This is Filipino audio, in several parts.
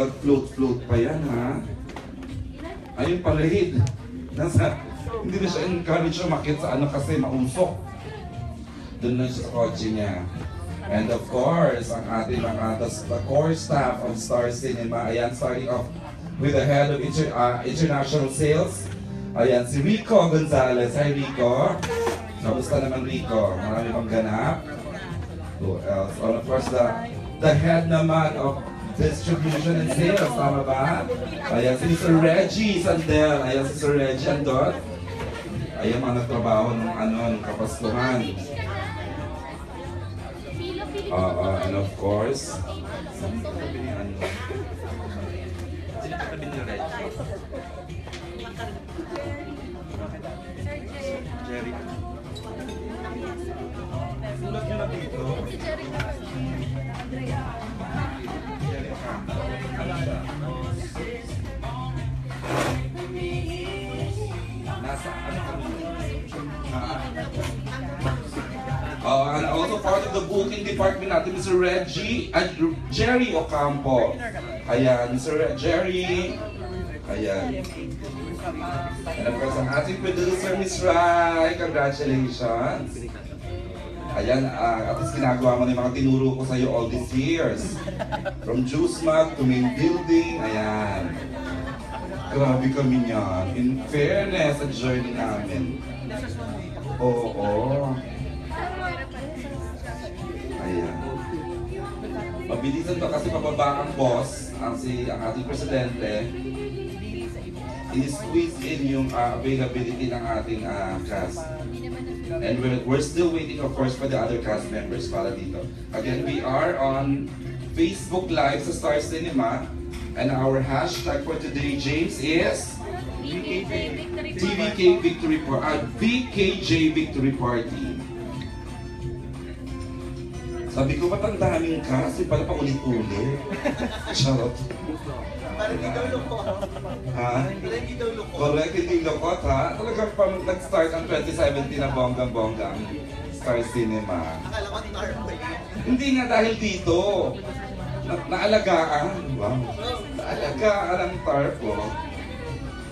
Nag-float-float pa yan, ha? Ayun, parade. Hindi na siya encourage umakit sa ano kasi mausok. Doon na siya sa kotse niya. And of course, ang ating mga the core staff of Star Cinema, ayan, starting off with the head of international sales. Ayan, si Rico Gonzalez. Hi, Rico. Kamusta naman, Rico? Marami bang ganap? Who else? And of course, the head naman of distribution and sales, tama ba? Ayan, si Mr. Reggie Sandel. Ayan, si Sir Reggie andon. Ayan, mga nagtrabaho nung Kapaskuhan. And of course, Jerry. Sulat nyo na dito. Nasa ano kami? And also part of the booking department natin, Mr. Reggie at Jerry Ocampo. Ayan, Mr. Jerry. Ayan. And of course, ang ating producer, Miss Rai. Congratulations. Ayan, at least ginagawa mo na yung mga tinuro ko sa'yo all these years. From Juice Mug to main building. Ayan. Grabe kami niyan. In fairness, sa journey namin. Oo. Ayan. Mabilisan to kasi pababa ang boss, ang ating presidente. I-squeeze in yung availability ng ating cast. And we're still waiting, of course, for the other cast members para dito. Again, we are on Facebook Live sa Star Cinema. And our hashtag for today, James, is TVK Victory Party. VKJ Victory Party. Sabi ko, ba't ang daming cast? Pala pa ulit-ulit. Charot. Parang hindi daw lukot. Ha? Parang hindi daw lukot. Correct, hindi lukot, ha? Talagang nag-start ang 2017 na bonggang-bongga ang Star Cinema. Akala ko tar pa yun. Hindi nga dahil dito. Naalagaan. Wow. Naalagaan ang tarpo.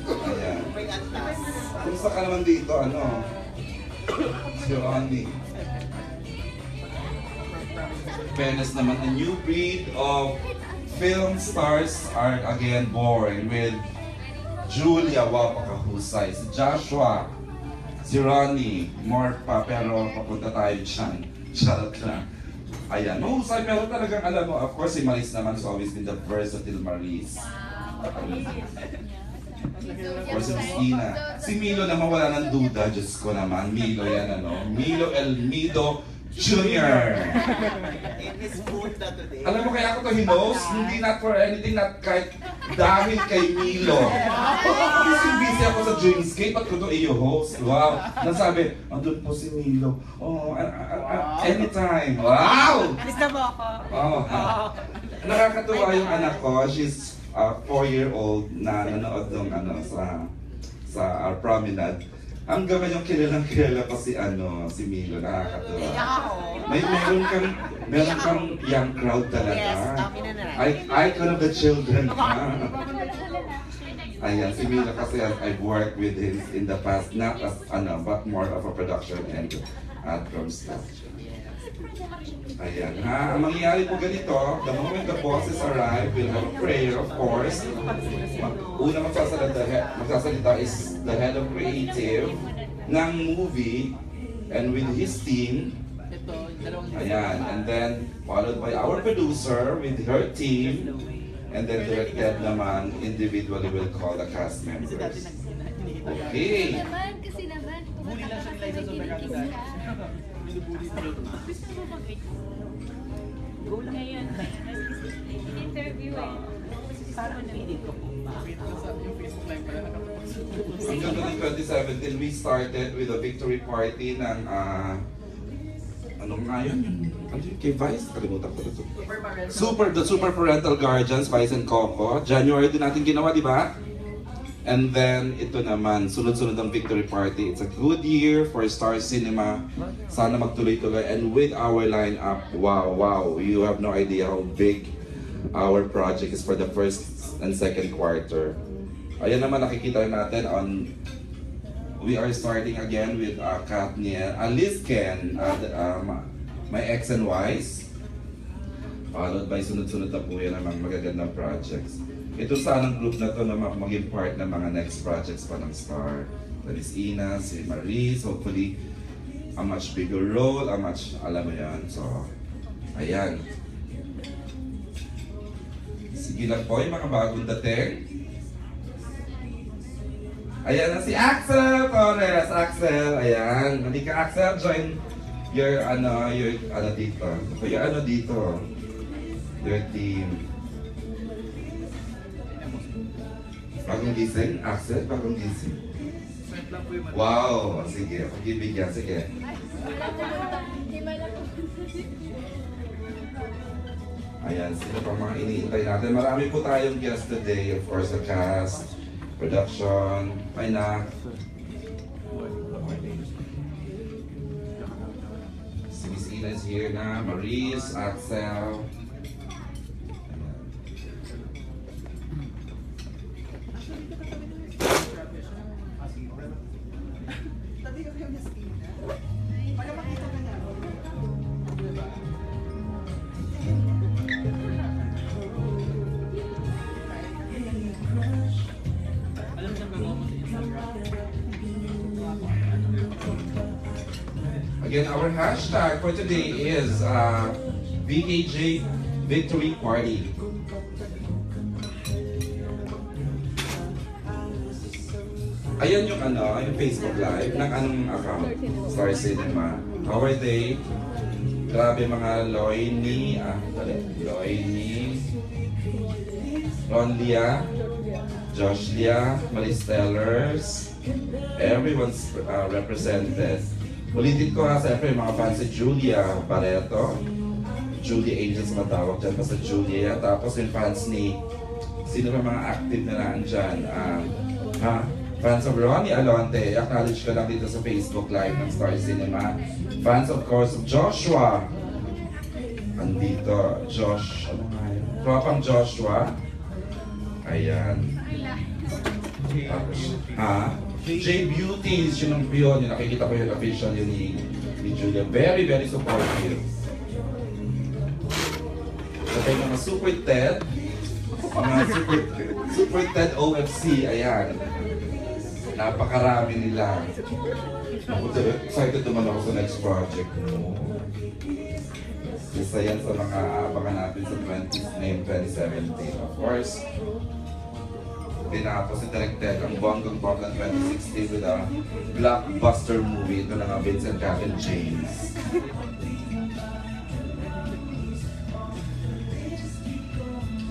Ayan. May antas. Kumusta ka naman dito, ano? Si Ronnie. Fairness naman, a new breed of film stars are again born with Julia, wow, pakahusay. Si Joshua, si Ronnie, more pa, pero papunta tayo dyan. Charot lang. Ayan, mahusay, pero talagang alam mo, of course, si Maris naman has always been the versatile Maris. Or si Christina. Si Milo naman wala ng duda, Diyos ko naman. Milo yan, ano? Milo Elmido Jr. In his mood na today. Alam mo kaya ako to hinos? Hindi not for anything, not kahit dahil kay Milo. Busy ako sa Dreamscape at ko to i-host. Wow! Nasabi, andun po si Milo. Oh, anytime. Wow! Gusto mo ako? Oh, nakakatuwa yung anak ko. She's 4-year-old na nanood ng ano sa promenade. Ang gaman yung kilala pa si si Milo, nakakatuwa. Meron kang young crowd talaga. Yes, kami na Icon of the children. Ayan, si Milo kasi I've worked with him in the past, not as but more of a production and from staff. Ayan, ha? Ang mangyayari po ganito, the moment the bosses arrive, we'll have a prayer, of course. Una magsasalita is the head of creative ng movie and with his team. Ayan, and then followed by our producer with her team. And then directed naman, individually will call the cast members. Okay. Kasi naman, huli lang siya nila isa sa Meganda. Go lang. Ngayon, interview eh. Parang feeling ko po ba? Hanggang noong 2017, we started with a victory party ng ano nga yun? Ano yun? Kay Vice? Kalimutan ko na ito. The Super Parental Guardians, Vice and Coco. January din natin ginawa, di ba? And then, ito naman, sunod-sunod ang victory party. It's a good year for Star Cinema. Sana magtuloy-tuloy. And with our lineup, wow, you have no idea how big our project is for the first and second quarter. Ayan naman nakikita natin we are starting again with Katniel, Liz Ken, my X and Y's. Followed by sunod-sunod na po yan ng mga magagandang projects. Ito sanang group na to na maging part ng mga next projects pa ng Star. That is Ina, si Maris, hopefully a much bigger role, a much, alam mo yan. So, ayan. Sige lang po yung mga bagong dating. Ayan na si Axel Torres. Axel, ayan. Halika Axel, join your dito. Your dito. Your team. Bagong gising? Axel, bagong gising. Wow, sige. Pagbibigyan, sige. Ayan, sino pa mga iniintay natin? Marami po tayong guests today. Of course, the cast, production, may na. Si Miss Ina is here na, Maris, Axel. Again, our hashtag for today is VKJ Victory Party. Ayan yung yung Facebook Live ng anong account? Star Cinema. How are they? Grabe mga Loini, Ronlia, Joshlia, Maristellers, everyone's represented. Ulitin ko siyempre yung mga fans si Julia Barreto, Julia Angels matawag dyan, basta Julia. Tapos yung fans ni, sino ba mga active na naan dyan? Fans of Ronnie Alonte, acknowledge ko lang dito sa Facebook Live ng Star Cinema. Fans of course of Joshua. Andito, ano nga yun? Tropang Joshua. Ayan. Tapos, J Beauty, yun ang yun, nakikita ko yung official yun ni Julia. Very, very supportive. So, kayo mga Super Ted, mga Super Ted OFC, ayan. Napakarami nila. Excited naman ako sa next project mo. Isa yan sa mga abangan natin sa 2017. Of course, tinapos ni Directed ang bonggang-bonggang 2016 with a blockbuster movie. Ito na nga, Vincent Kevin James.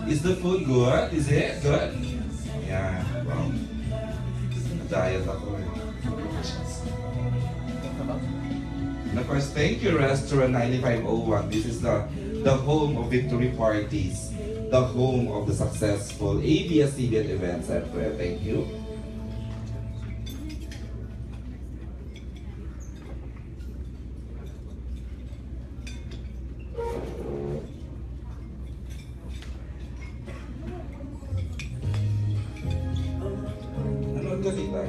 Is the food good? Is it good? Yeah, wow. Na-diet ako eh. And of course, thank you Restaurant 9501. This is the home of victory parties. The home of the successful ABS-CBN events. Thank you. Ano ang galita?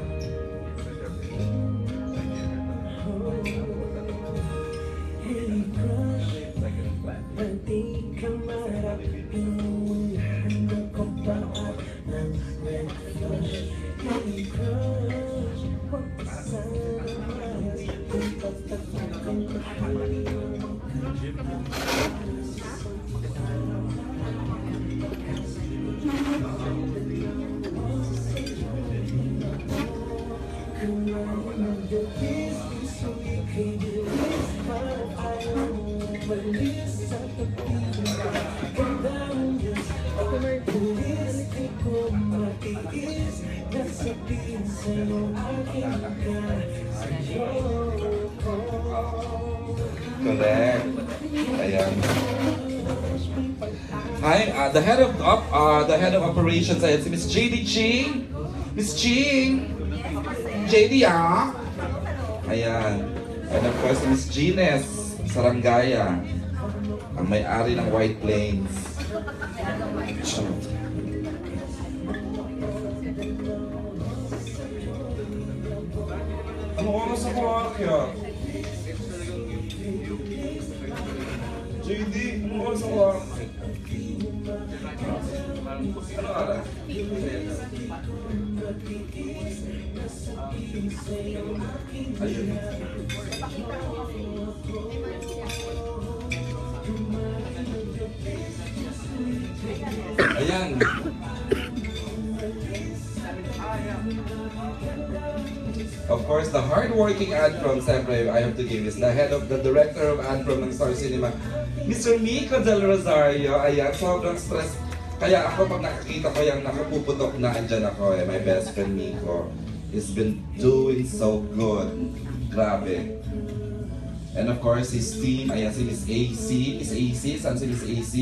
Correct. Ayan. Hi, the head of operations ay si Miss JD Ching. Miss Ching. JD Ayan. And of course, Miss Gines Sarangaya, ang may-ari ng White Plains. sa kuwakya. JD, umuha sa kuwakya. Ano ala? Ayun. Ayan. Of course, the hard-working Adprom, siyempre, I have to give is the head of the director of Adprom ng Star Cinema, Mr. Mico Del Rosario. Ayan, sobrang stress. Kaya ako, pag nakakita ko yung nakapuputok na, andyan ako eh. My best friend Mico has been doing so good. Grabe. And of course, his team, ayan si Miss AC. Miss AC, saan si Miss AC?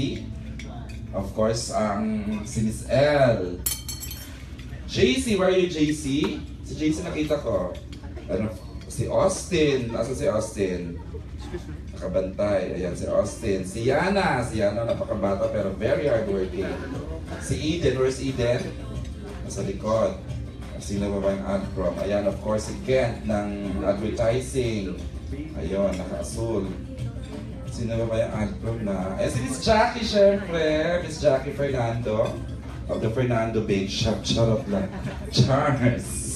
Of course, si Miss L. JC, where are you, JC? Si JC nakita ko. Ano, si Austin. Asa si Austin? Nakabantay. Ayan, si Austin. Si Yana. Si Yana, napakabata pero very hardworking. Si Eden. Where's Eden? Nasa likod. Sino ba ba yung Adprom? Ayan, of course, si Kent ng advertising. Ayun, naka-asul. Sino ba ba yung Adprom na? Eh, si Miss Jackie, syempre. Miss Jackie Fernando. Of the Fernando Bake Shop. Charot lang. Charles.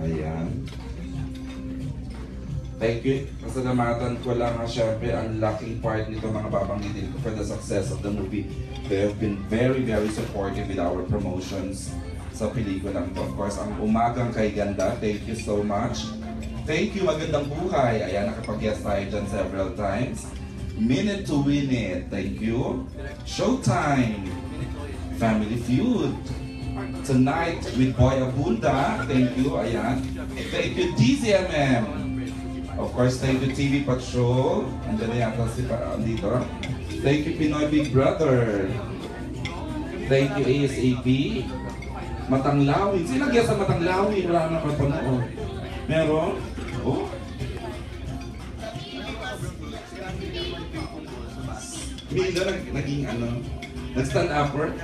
Ayan. Thank you. Pasalamatan ko lang syempre ang laking part nito mga babanggitin ko for the success of the movie. They have been very, very supportive with our promotions sa pelikulang ito. Of course, ang Umagang Kay Ganda, thank you so much. Thank you, Magandang Buhay. Ayan, nakapag-guest tayo dyan several times. Minute to Win It, thank you. Showtime, Family Feud. Tonight with Boy Abunda, thank you, ayan. Thank you, DZMM. Of course, thank you, TV Patrol. Andiyan na yata si dito. Thank you, Pinoy Big Brother. Thank you, ASAP. Matanglawi. Sino nag-guess sa Matanglawi? Wala na kapanood. Meron? Oh? Mila naging ano? Nag-stand upward?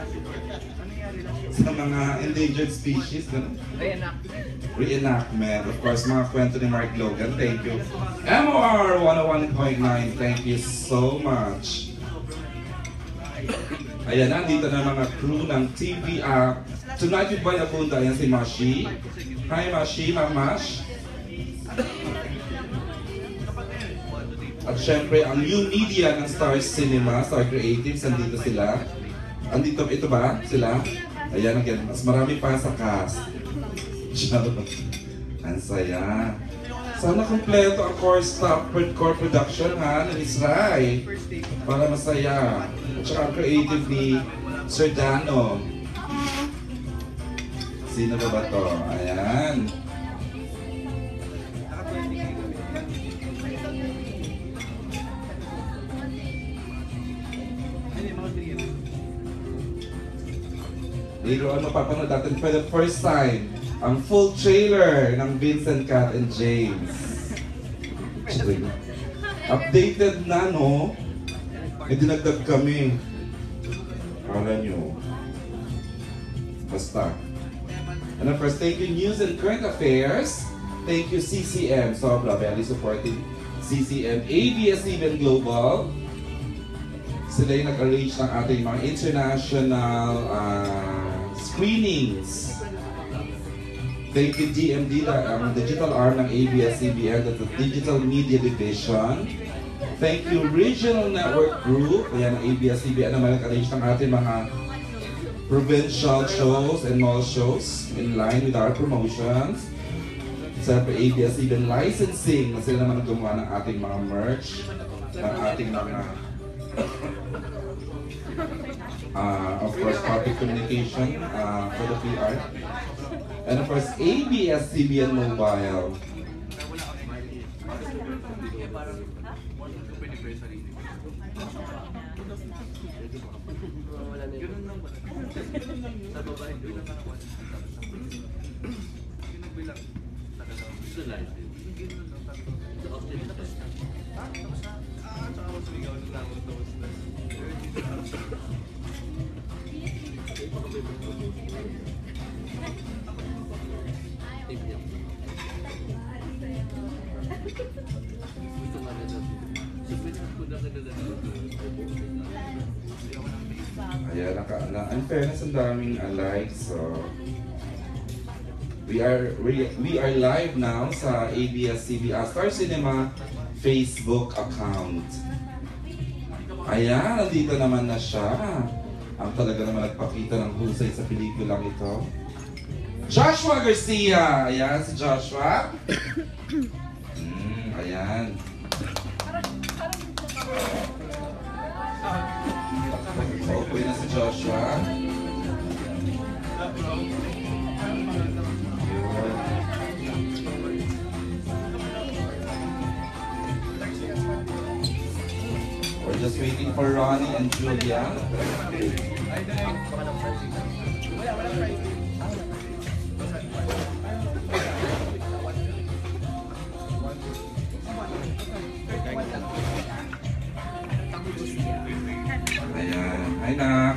Sa mga endangered species, gano'n? Reenactment. Of course, mga kwento ni Mark Logan. Thank you. MOR 101.9. Thank you so much. Ayan, nandito na mga crew ng TV. Tonight with Boy Abunda. Ayan si Mashi. Hi Mashi, Mamash. At syempre, ang new media ng Star Cinema, Star Creatives, andito sila. Andito, ito ba sila? Ayan, again, mas marami pa sa cast. Ang saya. Sana kompleto ang core production ha, ng Israel. Para masaya. At saka ang creative ni Sir Dano. Sino ba to? Ayan. Pero ano papanood natin for the first time, ang full trailer ng Vincent, Kat, and James. Updated na, no? May dinagdag kami. Para nyo. Basta. And of course, thank you News and Current Affairs. Thank you CCM. Sobra, very supportive. CCM, ABS-CBN Global. Sila yung nag-arrange ng ating mga international screenings. Thank you DMD, ang digital arm ng ABS-CBN, the Digital Media Division. Thank you Regional Network Group, ayan ang ABS-CBN na nag-arrange ng ating mga provincial shows and mall shows in line with our promotions. Siyempre ABS-CBN licensing, na sila naman gumawa ng ating mga merch, ng ating mga of course, public communication for the PR. And of course, ABS-CBN Mobile. Ayan, in fairness, ang daming alike. So, we are live now sa ABS-CBN Star Cinema Facebook account. Ayan, nandito naman na siya. Ang talaga naman nagpakita ng husay sa pelikulang ito. Joshua Garcia! Ayan, si Joshua. Ayan. Okay na si Joshua. We're just waiting for Ronnie and Julia. Ayan. Hi, Nak.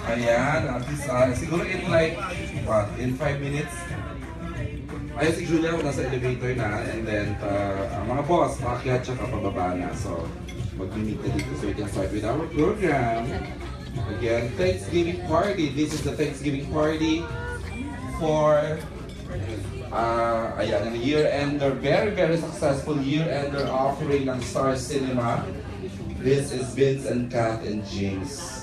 Ayan. At least, siguro in like, what, in 5 minutes? Ayun si Julia, nasa elevator na. And then, ang mga boss, paakyat siya pababa na. So, mag-meet na dito so we can start with our program. Again, Thanksgiving party. This is the Thanksgiving party for ayan, ang year-ender, very successful year-ender offering ng Star Cinema. This is Vince and Kath and James.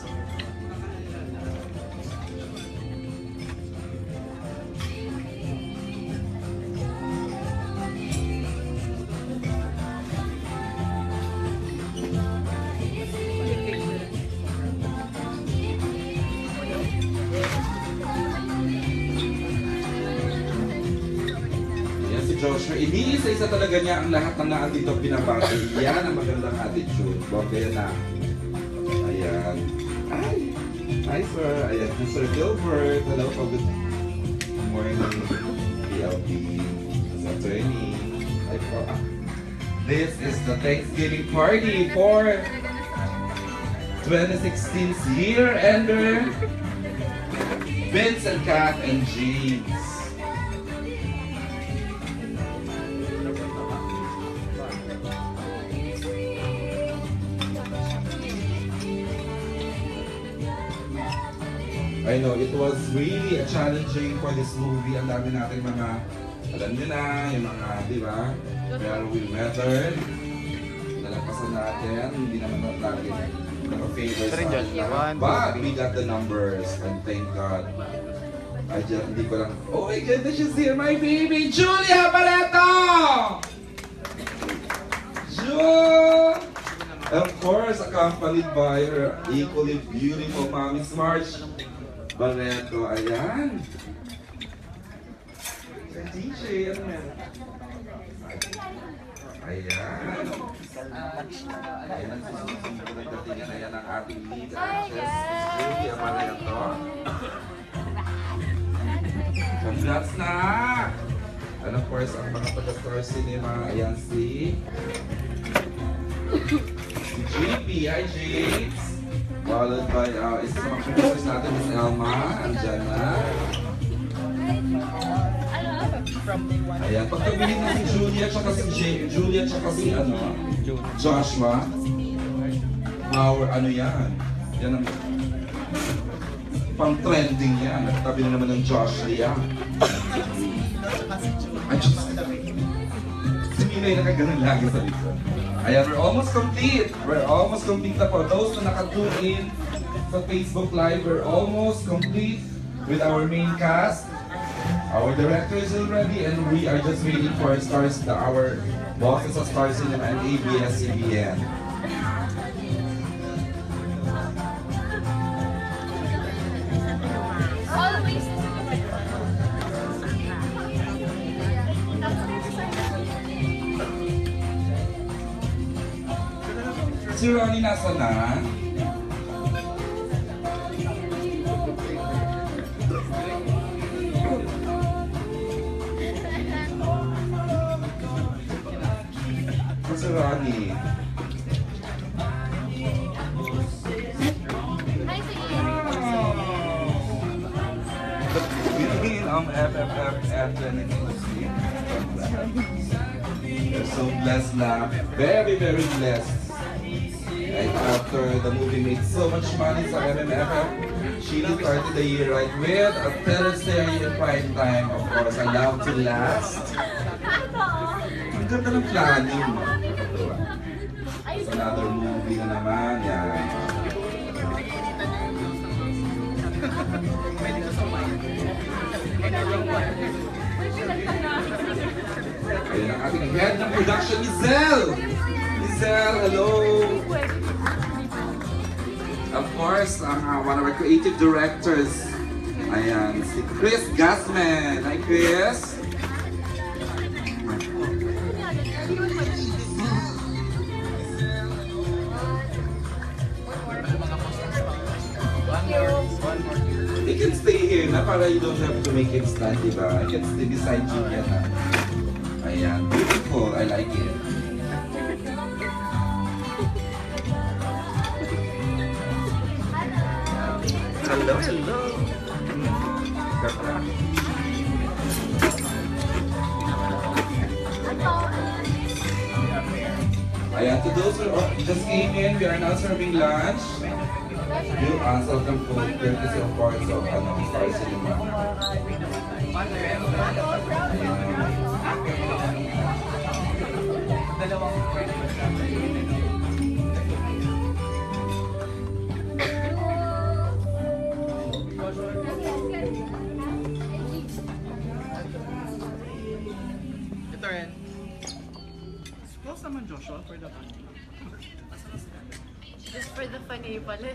Joshua, iniisa-isa talaga niya ang lahat ng naandito pinabati. Yan ang magandang attitude. Bongga na. Ayan. Hi sir. Ayan, Mr. Gilbert. Hello po. Good morning. PLP. Attorney. Hi po. This is the Thanksgiving party for 2016's year-ender Vince and Kath and James. I know, it was really challenging for this movie. Ang dami natin mga, alam nyo na, yung mga, di ba? Pero we mattered. Nalampasan natin. Hindi naman lagi naka-favor sa atin. But we got the numbers and thank God. I just, hindi ko lang, oh my goodness, she's here, my baby, Julia Barreto! June! Of course, accompanied by her equally beautiful mommy, March Barreto, ayan. DJ, ano yan? Ayan. Ayan ang susunod na datingan. Ayan ang ating lead actress, Julia Barreto. Congrats na! And of course, ang mga taga-Star Cinema, ayan si JP. Hi, James! Followed by, isa sa mga producers natin, Miss Elma, andyan na. Ayan, pagkabilin na si Julia, tsaka si Joshua. Our, ano yan? Yan ang pang-trending yan. Nagtabi na naman ng Joshua. Ay, Diyos. Si Minay nakaganon lagi sa likod. Ayan, we're almost complete. We're almost complete na po. Those na nakatune in sa Facebook Live, we're almost complete with our main cast. Our director is already and we are just waiting for our bosses of Star Cinema and ABS-CBN. Si Ronnie nasa na? Si Ronnie. from FFF 2023. We're so blessed na. Very, very blessed. Right after the movie made so much money sa MMFF, she started the year right with a teleserye in prime time, of course, I Love to Last. Ang ganda ng planning, no? It's another movie na naman, yan. Ayun ang ating head ng production, Lizelle! Lizelle, hello! Of course, one of our creative directors, ayan, si Chris Gasman. Hi, Chris! You can stay here na para you don't have to make it stand, diba? I can stay beside you yan na. Ayan, beautiful. I like it. Hello, hello. Ayan, to those who just came in, we are now serving lunch. You answer them for courtesy of course of Star Cinema. Ito rin. Close naman Joshua for the funny. Just for the funny pala.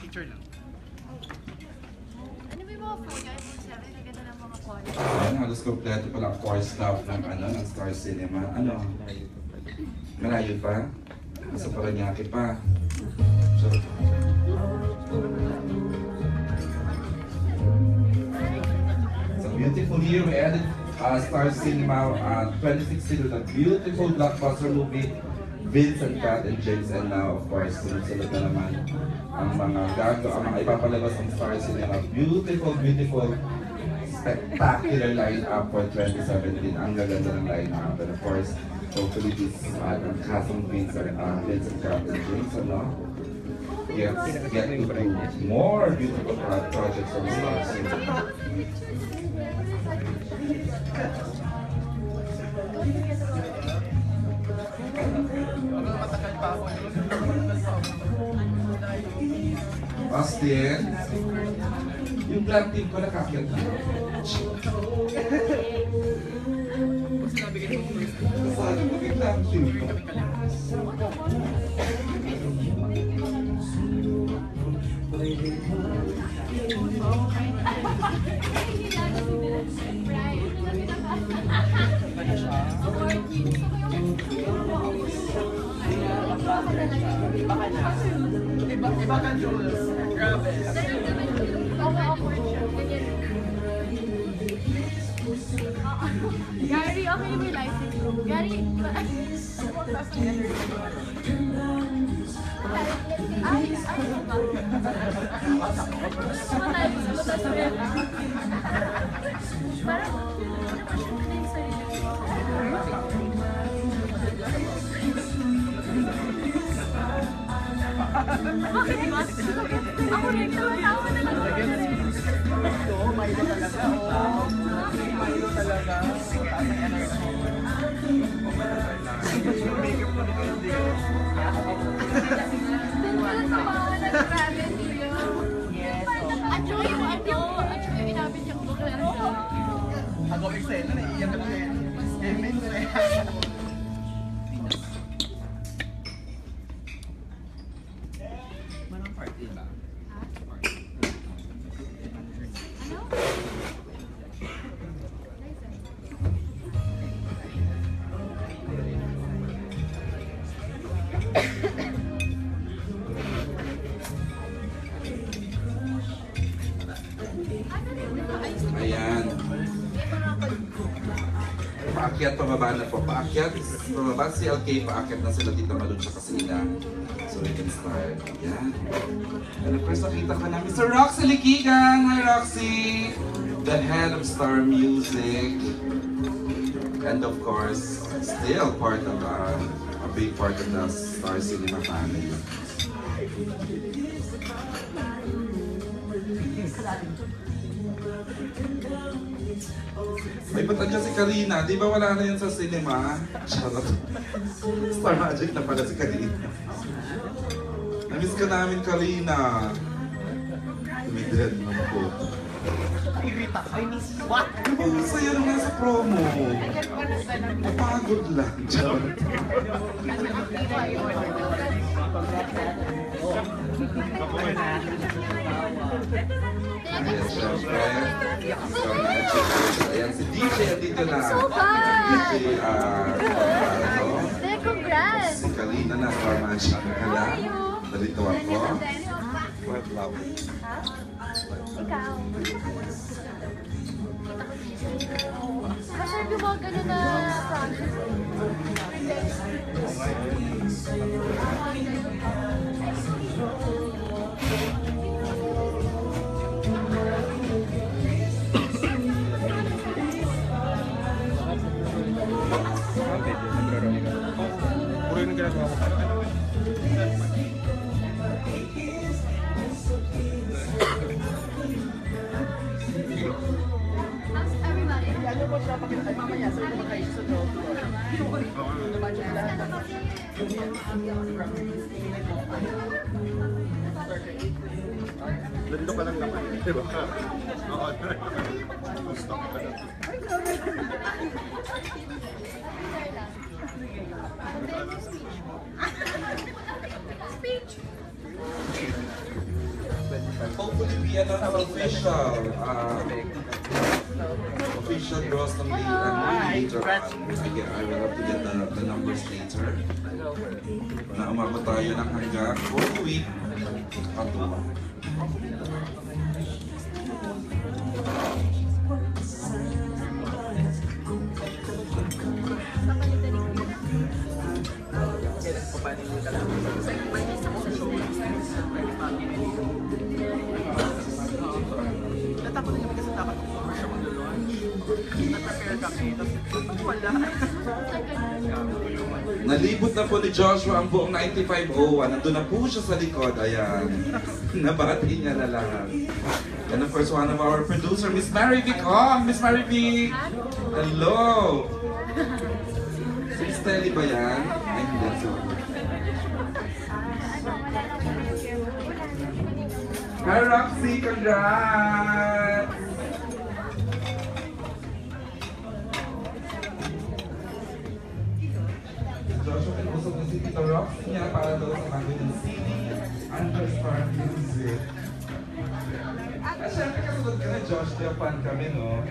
Picture lang. Ano ba yung mga phone guys? 7, ang ganda ng mga quality. Ayan, halos kompleto pala ang core staff ng ng Star Cinema. Ano? Malayo pa? Nasa Paranaque pa. Sure. So beautiful year, we added Star Cinema 2016 with a beautiful blockbuster movie, Vincent, Kat, and James, and now of course, sunod-sunod na naman ang mga ipapalabas ng Star Cinema. Beautiful, beautiful, spectacular line-up for 2017. Ang gaganda ng line-up. And of course, hopefully this cast of Vincent, Kat, and James, get to do more beautiful projects from Star Cinema. Austin, yung black team ko nakakyat na. Sinabi ka mo first. Saan mo yung black team ko? Iba ka Jules. Grabe. Gary, okay may license. Gary, ako rin tawa na lang. Oo, Milo talaga. Oo. Milo talaga. Yung makeup ko nito hindi. Yes. At saka yung inabit yung book na Ako eksena, naiiyak na lang. Amen. Manang party ba? Ayan. Paakyat, pababa na po. Paakyat, pababa si LK, paakyat na sila dito Malun sa Kasina. So we can start. Yan. And of course, nakita ko na Mr. Roxy Likigan. Hi, Roxy! The head of Star Music. And of course, still part of a big part of the Star Cinema family. May ba't nandiyan si Karina? Di ba wala na yun sa cinema? Charot. Star Magic na pala si Karina. Namiss ka namin, Karina. Tumidren mo po. I miss what? Oo, sa'yo nung nasa promo. Napagod lang. Charot. Ayan, syempre. Star Magic. Ayan, si DJ andito na. So fun! DJ, Congrats! si Kalina na Star Magic. Kala, nalito ako. Ikaw. Masarap yung mga gano'n na project. Puro yung ginagawa ko. Lando ka lang naman, di ba? Oo. Gusto ka lang. Hopefully, we announce official draws ng later on. Again, I will have to get the numbers later. Na umabot tayo ng hanggang 4 week. Katuwa. Natakot din kami kasi dapat October siya mag-launch. Nag-prepare kami, tapos wala. Nalibot na po ni Joshua ang buong 9501. Nandun na po siya sa likod. Ayan. Nabati niya na lahat. And of course, one of our producer, Miss Mary Vic. Oh, Miss Mary Vic! Hello! Si Miss Telly ba yan? Ay, hindi. Hi, Roxy! Congrats! Joshua, kinusog na si Tito Roxy niya para daw sa bago ng CD under Star Music. Ah, syempre kasunod ka na, Josh. Japan kami, no?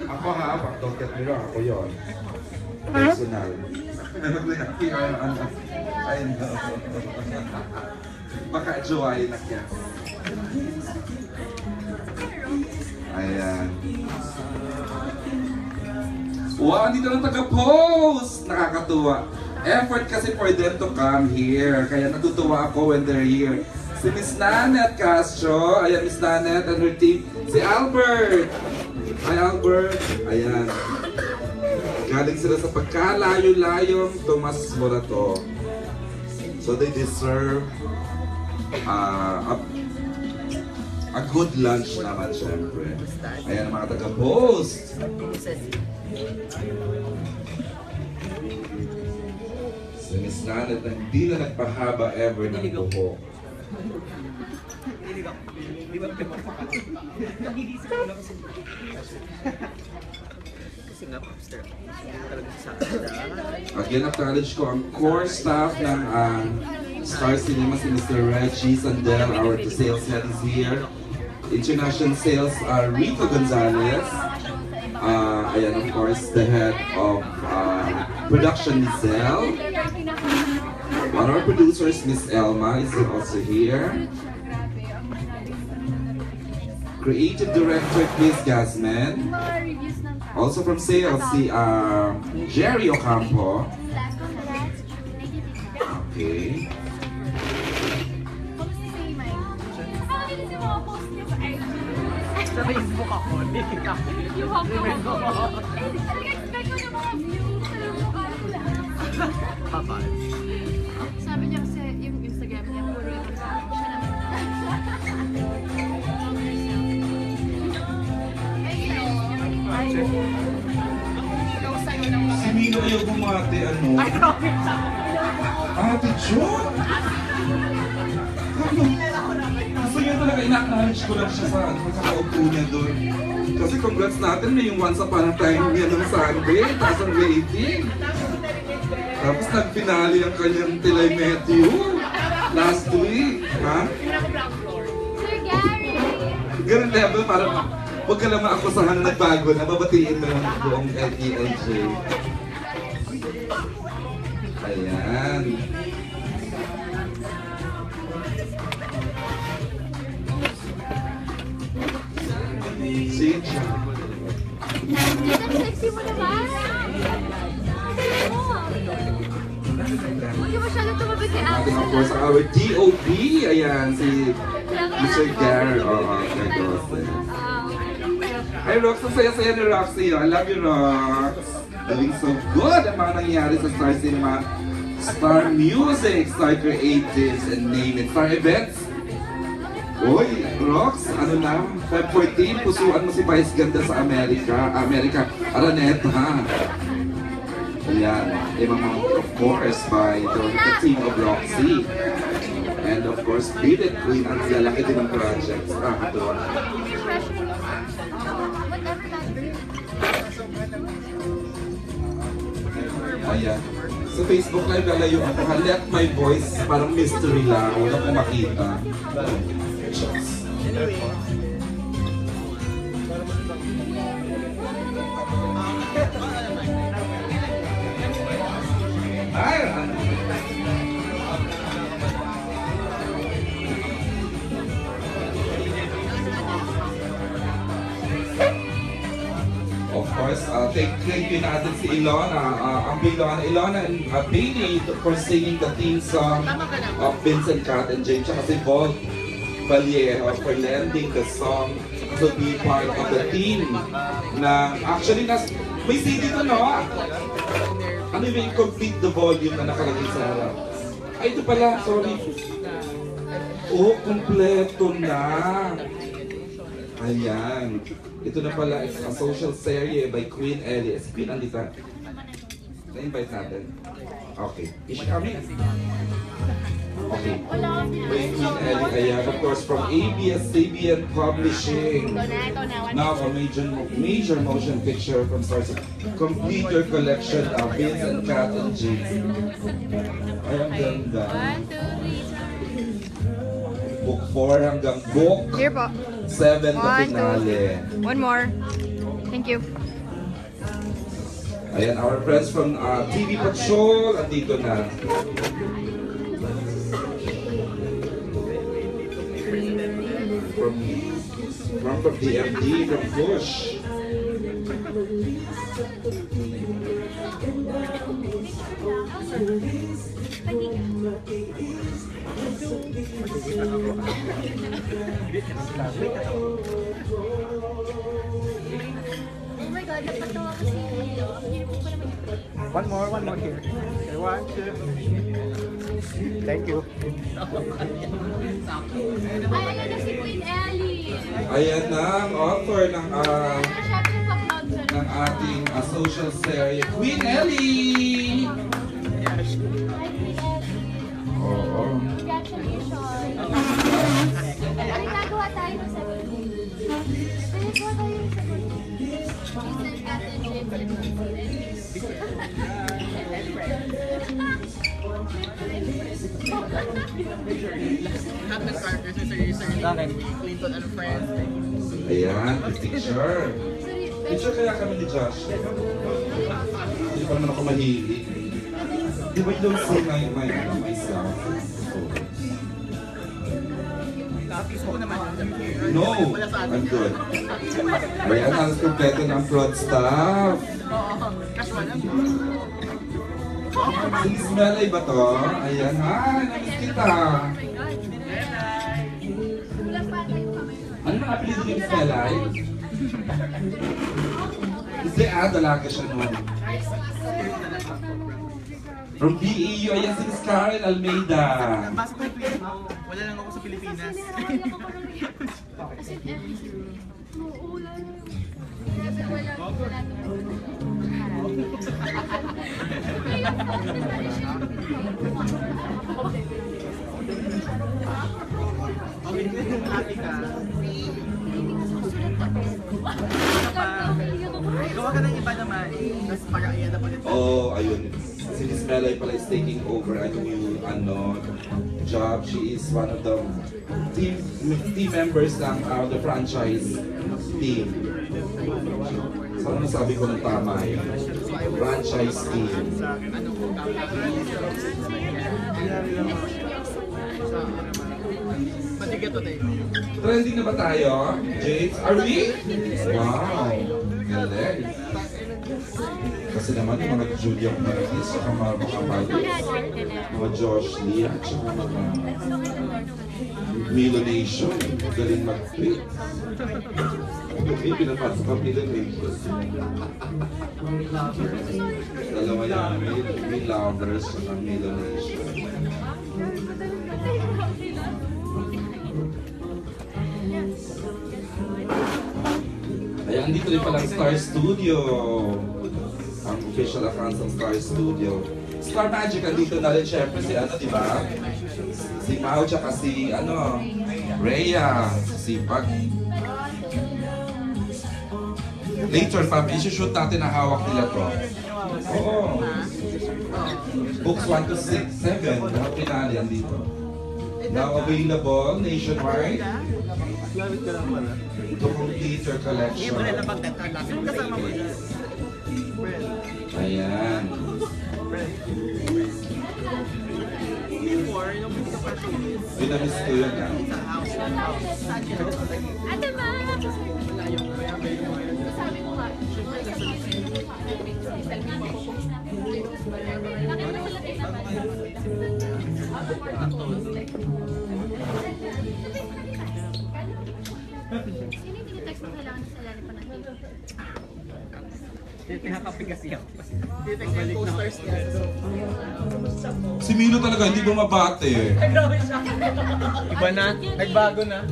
Ako nga, pag don't get me wrong, ako yun. Personal. I know. Baka joy na kya. Ayan. Wow, dito ng taga-post! Nakakatuwa. Effort kasi for them to come here. Kaya natutuwa ako when they're here. Si Miss Nanette Castro. Ayan, Miss Nanette and her team. Si Albert! Hi, Albert! Ayan. Galing sila sa pagkalayo-layong Tomas Morato. So they deserve a good lunch naman, syempre. Ayan ang mga taga-post. Si Miss Nanette na hindi na nagpahaba ever ng buhok. Di ba nagigisip ko lang kasi nga, Popster, talaga sa Again, acknowledge ko ang core staff ng Star Cinema, si Mr. Reggie Sandel, our sales head is here. International sales are Rito Gonzalez. Ayan, of course, the head of production, Lizelle. One of our producers, Miss Elma, is also here. Creative director, Chris Gasman. Also from sales, si Jerry Ocampo. Okay. Sa Facebook ako. Yung hawak ko. Hindi talaga expect ko ng mga views. Pero mukha ko lahat. Papa. Sabi niya kasi yung Instagram niya, puro yung siya naman. Si Milo ayaw bumati, ano? Ate John! Gusto niya talaga, ina-acknowledge ko lang siya sa pagkakaupo niya doon. Kasi congrats natin, may yung once upon a time niya ng Sunday, taas ang rating. Tapos nag-finale ang kanyang Tilay Matthew last week, ha? Sir Gary! Ganun level, parang huwag ka lang maakusahan na nagbago na babatiin mo yung buong LELJ. Ayan. Sige. Ang sexy mo naman! Huwag ka masyadong tumabit kay Ate. Of course, our DOP, ayan, si Mr. Gar. Oo, Hi, Rox. Ang saya-saya ni Roxy. I love you, Rox. Doing so good ang mga nangyari sa Star Cinema, Star Music, Star Creatives, and name it. Star Events. Uy, Rox, ano na? Feb 14, pusuan mo si Vice Ganda sa Amerika. Araneta. Ayan, of course, by the team of Roxy. And of course, Beat It Queen at lalaki din ng projects. Nakakatuwa. Whatever matters. Ayan. Sa Facebook Live, lalayo ako. Let my voice, parang mystery lang. Huwag akong makita. Ay, ano? Of course, thank you natin si Ilona, ang Ilona and Bailey for singing the theme song of Vincent, Kat, and James, tsaka si Vol Vallejo for lending the song to be part of the team na actually may CD to, no? Ano yung complete the volume na nakalagay sa harap? Ay, ito pala, sorry. Oh, kompleto na. Ayan. Ito na pala, it's a social serie by Queen Ellie. Si Queen andito. Na-invite natin. Okay. Is she coming? Okay. By Queen Ellie. Ayan, of course, from ABS-CBN Publishing. Now, a major motion picture from Stars. Complete your collection of Vince and Kat and James. Ay, ang ganda. 1, 2, 3, 4. Book 4 hanggang book Here po. 7 na 1, finale. 2. One more. Thank you. Ayan, our friends from TV Patrol, andito na. From DMD, from Push. Oh my God, napatawa kasi yun. Hindi mo pa naman yung One more here. Okay, 1, 2. Thank you. Ay, ayan na si Queen Ellie. Ayan na ang author ng, Siyempre yung pa-vlog sa ng ating social series, Queen Ellie! Hi, Queen Ellie. Oo. Congratulations. Ay, nagawa tayo ng 17. Pinagawa tayo ng 17. Vincent, Kat, and James, and Lahat ng characters ni Sir Clinton and Friends. Ayan, picture. Picture kaya kami ni Josh. Hindi pa naman ako mahilig. Di ba you don't see myself? Tapos ko naman No, wala sa atin. I'm good. Ayan, halos kompleto ng fraud stuff. Oo, casual lang. Since Melay ba to? Ayan, hi, namiss kita. Ano ang apelido ni Miss Melay? Hindi dalaga siya noon. From BEU, ayan si Miss Karen Almeida. Basta ko yung tweet mo, wala lang ako sa Pilipinas. As in, everything. Oo, wala na. Wala Okay, happy ka. Gawa ka ng iba naman. Tapos pag-aaya na pag-ito. Oh, ayun. Si Miss Melay pala is taking over a new job. She is one of the team members ng the franchise team. Saan nasabi ko ng tama yun? Franchise team. Patigat to tayo. Trending na ba tayo? James? Are we? Wow! Galing. Kasi naman yung mga Julia Marquez, saka mga mga Josh Lee, at saka mga Milo Nation. Galing mag-tweet. Okay, pinapasok ang Milo Nation. Dalawa yan, may lovers at Milo Nation. Ayan, dito rin palang Star Studio. Ang official accounts ng Star Studio. Star Magic, andito na rin syempre si di ba? Si Mau, tsaka si, Rhea. Si Pag. Later, Pam, isushoot natin na hawak nila to. Oo. Books 1 to 6, 7. Mga pinali, andito. Now available nationwide. Lamit ka lang pala. Itong theater collection. Wala na pag-tetar lang. Sino kasama mo dyan? Ayan. Before, yung pinaka pa showbiz. Pinamiss ko yun Sa house. Saan ka? Ate, ma! Sabi ko nga, Sino yung text mo kailangan sa ilalim pa natin? Tinakapi kasi ako. Titignan yung posters niya. Si Milo talaga, hindi bumabate. Iba na? Nagbago na?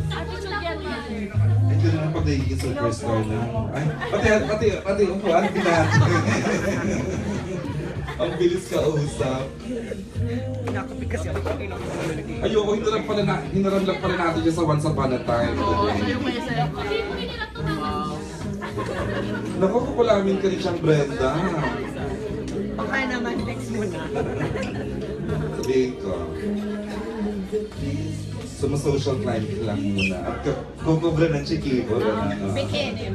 Ito naman pag nagiging superstar na. Ay, pati, upuan, pinati. Ang bilis ka usap. Tinakapi kasi ako. Ayoko, hinaram lang pala natin dyan sa Once Upon a Time. Naku, kupulamin ka rin siyang Brenda. Baka naman, text mo na. Sabihin ko. Sumasocial climb lang muna. At kukubra ng chikibo. Bikini.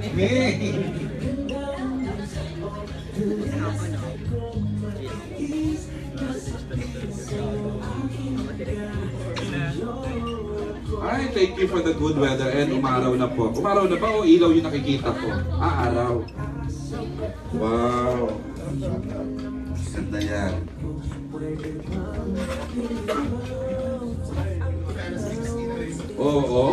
Ay, thank you for the good weather and umaraw na po. Umaraw na ba o ilaw yung nakikita ko? Araw. Wow. Ganda yan. Oo.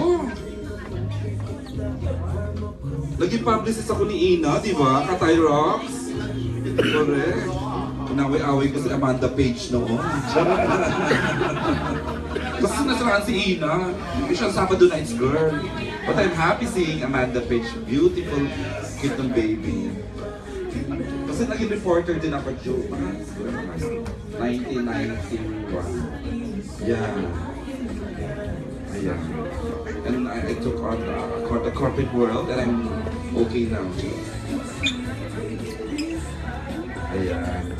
Naging publicist ako ni Ina, di ba? Katay Rocks. Correct. Inaway-away ko si Amanda Page noon. Kasi nasiraan si Ina. Hindi siya Sabado Nights girl. But I'm happy seeing Amanda Page. Beautiful, cute ng baby. Kasi naging reporter din ako, Joe. 1991. Yeah. Ayan. And I took on the corporate world and I'm okay now. Ayan.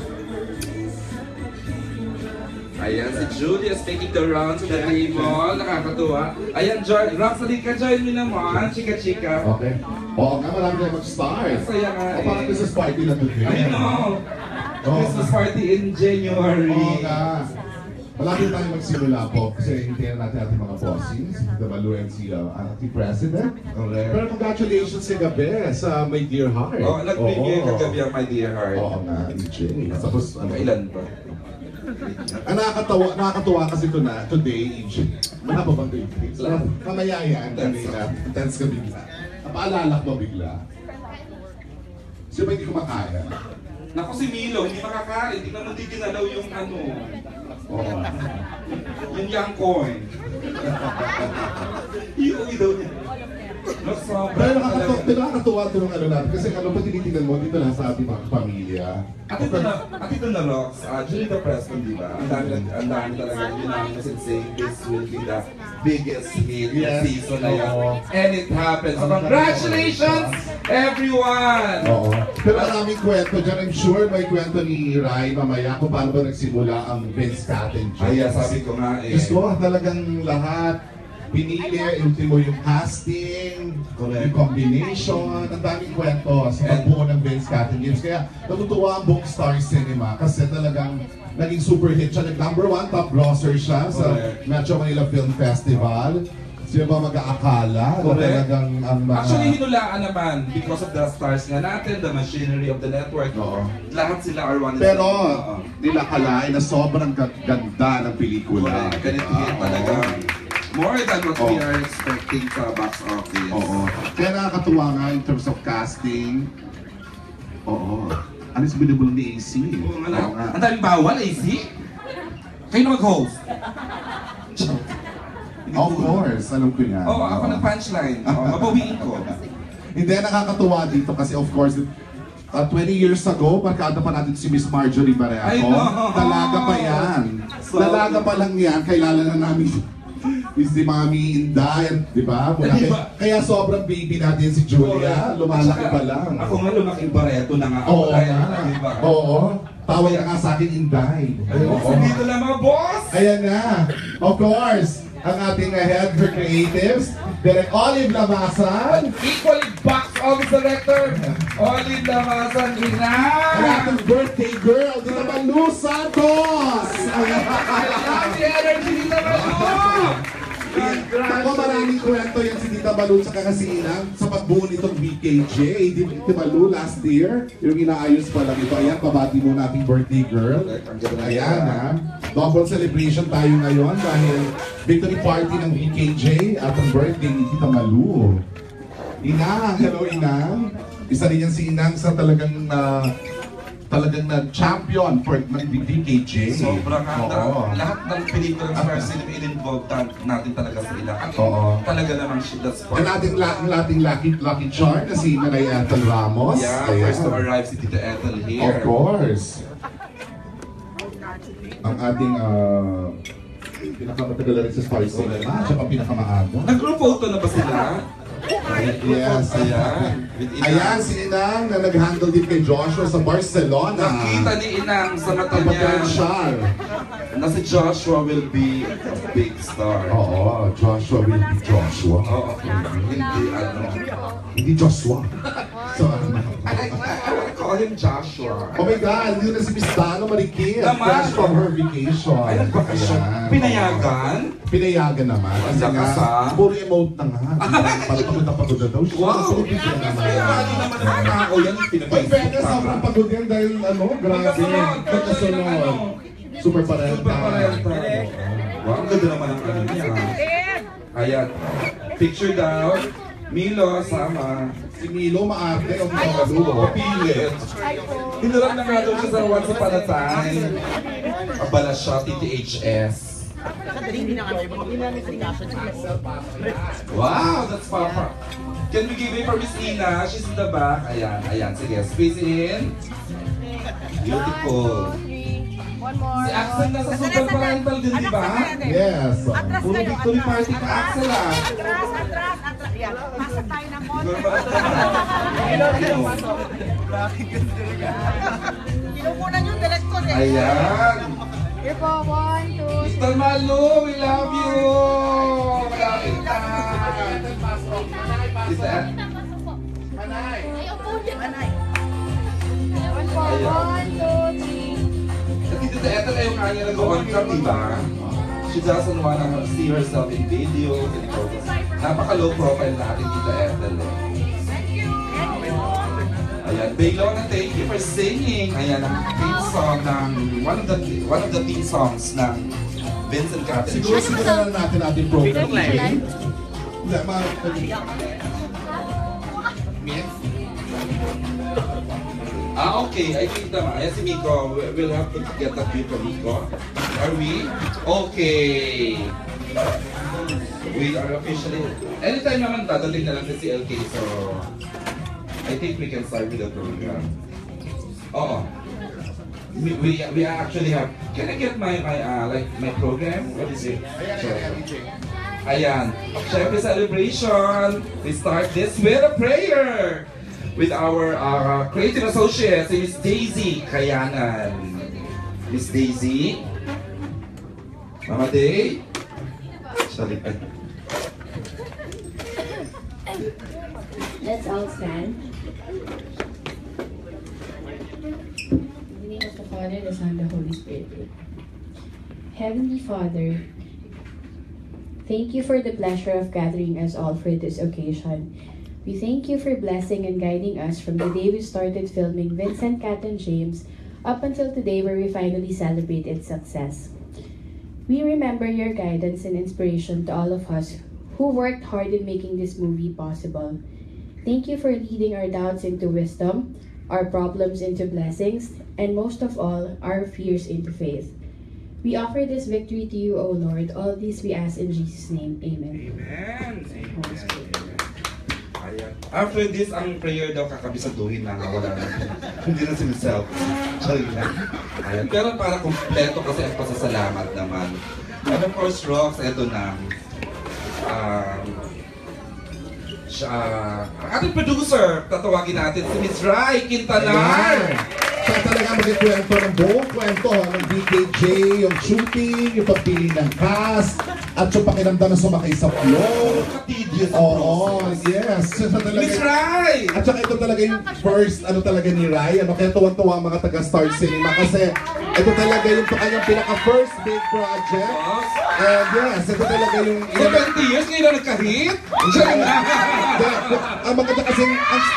Ayan, si Julia is taking the rounds to the table. Nakakatuwa. Ayan, Rox, ka, join me naman. Chika-chika. Okay. Oo nga, marami tayo mag-start. Masaya nga O parang eh. Christmas party lang today. I know. Oo Christmas nga. party in January. Oo nga. Malapit tayo magsimula po kasi hintayin natin ating mga bossings, si Malu and si ating president. Correct. Pero congratulations si Gabi sa My Dear Heart. Oh, nag-preview Oo. kagabi ang My Dear Heart. Oo nga, EJ. Tapos, Kailan ba? ang nakakatuwa kasi today, EJ. Wala pa bang grades? Mamaya yan, kanina. Tense ka bigla. Napaalala ko bigla. Sino ba hindi kumakain? Naku si Milo, hindi makakain. Hindi naman di ginalaw yung ano. Oo. Yung young coin. Iuwi daw niya. Pero nakakatuwa ito ng ano natin. Kasi ano pa tinitingnan mo dito lang sa ating mga pamilya. At ito na Rox, during the press con, di ba? Ang dami talaga ginamit kasi saying this will be the biggest hit Yes. season na yan. Oo. And it happens. Congratulations, everyone! Oo. Pero maraming kwento dyan. I'm sure may kwento ni Rai mamaya kung paano ba nagsimula ang Vince Cat and Ay, James. sabi ko nga eh. Diyos ko, talagang lahat pinili, ultimo yung casting, yung combination, ang daming kwento sa pagbuo ng Vince Cat and James. Kaya natutuwa ang buong Star Cinema kasi talagang naging super hit siya. Number 1 top grosser siya sa Correct. Metro Manila Film Festival. Sino ba mag-aakala na Correct. talagang ang mga... Actually, hinulaan naman because of the stars nga natin, the machinery of the network. Oo. Lahat sila are one and Pero same. nilakalain na sobrang ganda ng pelikula. Correct. Ganito yun Oo. talaga. More than what we Oo. are expecting sa box office. Oo. Kaya nakakatuwa nga in terms of casting. Oo. Ano yung binibulong ni AC? Oo nga. Ang daming bawal, AC? Kayo na mag-host. Of course, alam ko yan. Oo, ako ng punchline. Mabawiin ko. Hindi, nakakatuwa dito kasi of course, 20 years ago, barkada pa natin si Miss Marjorie Barreto. I know. Dalaga pa yan. So- Dalaga pa lang yan, kailangan na namin si Mami Inday, di ba? Diba? Kaya sobrang baby natin si Julia, lumalaki pa lang. Ako nga lumaking bareto na nga. Oo Kaya, nga. diba? Oo. Tawag na nga sa akin Inday. Oo. Dito lang mga boss! Ayan na. Of course, ang ating head for creatives, Direk Olive Lamasan. Equally box office director, Olive Lamasan Ang Ina! ating birthday girl, Dita Malu Santos. Happy energy dito Malu! Ako maraming kwento yan si Tita Malu sa kakasinan sa pagbuo nitong BKJ. Tita Malu last year, yung inaayos pa lang ito. Ayan, pabati mo nating birthday girl. Ayan ha. Double celebration tayo ngayon dahil victory party ng BKJ at ang birthday ni Tita Malu. Inang, hello Inang. Isa rin yan si Inang sa talagang na champion for ng BKJ. Sobrang handa. Oo. Lahat ng pelikula ng Star Cinema in-involve natin talaga sila. Oo. Talaga namang that's Ang ating lucky charm na si Nanay Ethel Ramos. Yeah, Ayan. first to arrive si Tita Ethel here. Of course. Ang ating pinakamatagal na rin sa Star Cinema, tsaka pinakamaaga. Nag-group photo na ba sila? Yes. Ayan. With Inang. Ayan, si Inang na nag-handle din kay Joshua sa Barcelona. Nakita ni Inang sa mata Ang niya potential. na si Joshua will be a big star. Oo, Joshua will be Joshua. Oo. Hindi ano. Hindi Joshua. So, I call him Joshua. oh my God, yun na si Miss Dano Marikit. Naman. Fresh from her vacation. Ay, nagbakasyon. Ayan. Pinayagan? Pinayagan naman. Kasi Ang nga, lakas, puro emote na nga. Para pagod na pagod na daw siya. Wow! Pilipino naman. Kaya lagi naman ang mga tao yan, Pag pinapaisip pwede, sobrang pagod yan dahil grabe. Pagkasunod. Pagkasunod. Super parenta. Super parenta. Wow, ang ganda naman ang ano niya. Ayan. Picture daw. Milo, sama. Si Milo maarte o Milo. Pilit. Hinurang na nga daw siya sa Once Upon a Time. Abala siya, TTHS. Wow, that's Papa. Can we give it for Miss Ina? She's in the back. Ayan, ayan. Sige, space in. Beautiful. One more. Si Axel nasa super parental din, di ba? Yes. Puro victory party ka, Axel ah. Atras. Yan. Pasok tayo ng konti. Kinukunan yung director eh. Ayan. Here po, 1, 2, Mr. Malu, we love you! Malapit na! Is that? Ay, upo dyan. Manay. One po, 1, 2, 3. Nandito Kasi eto na yung kanya nag-on cam, diba? She doesn't wanna see herself in videos and photos. Napaka-low profile natin dito, Ethel. Ayan, Baylona, thank you for singing. Ayan, ang theme song ng one of the theme songs ng Vincent Catten. Siguro simulan na natin ating program. Live. Hindi, Okay, I think naman. Ayan si Miko, we'll have to get that view from Miko. Are we? Okay. We are officially, anytime naman dadating na lang si LK, so I think we can start with the program. Oo. We actually have, can I get my program? What is it? Ayan. Syempre celebration. We start this with a prayer with our creative associate, si Miss Daisy Kayanan. Miss Daisy. Mama Day. Sorry. Let's all stand. In the name of the Father, the Son, and the Holy Spirit. Heavenly Father, thank you for the pleasure of gathering us all for this occasion. We thank you for blessing and guiding us from the day we started filming Vincent Catten James up until today where we finally celebrate its success. We remember your guidance and inspiration to all of us who worked hard in making this movie possible. Thank you for leading our doubts into wisdom, our problems into blessings, and most of all, our fears into faith. We offer this victory to you, O Lord. All these we ask in Jesus' name. Amen. Amen. Ayan. After this, ang prayer daw kakabisaduhin na wala na. Hindi na siniself. Sorry lang. Ayan. Pero para kompleto kasi ang pasasalamat naman. And of course, Rox, eto na. Ang ating producer, tatawagin natin si Miss Rai Quintanar. Siya talaga magkikwento ng buong kwento ng BKJ, yung shooting, yung pagpili ng cast, at yung pakiramdam na sumakay sa flow. Tedious. Oo, yes. Siya talaga. Miss Rai! At saka ito talaga yung first, talaga ni Rai. Kaya tuwan-tuwa ang mga taga-Star Cinema kasi ito talaga yung kanyang pinaka-first big project. And yes, ito talaga yung... So 20 years ngayon na nagka-hit? Ang maganda kasi,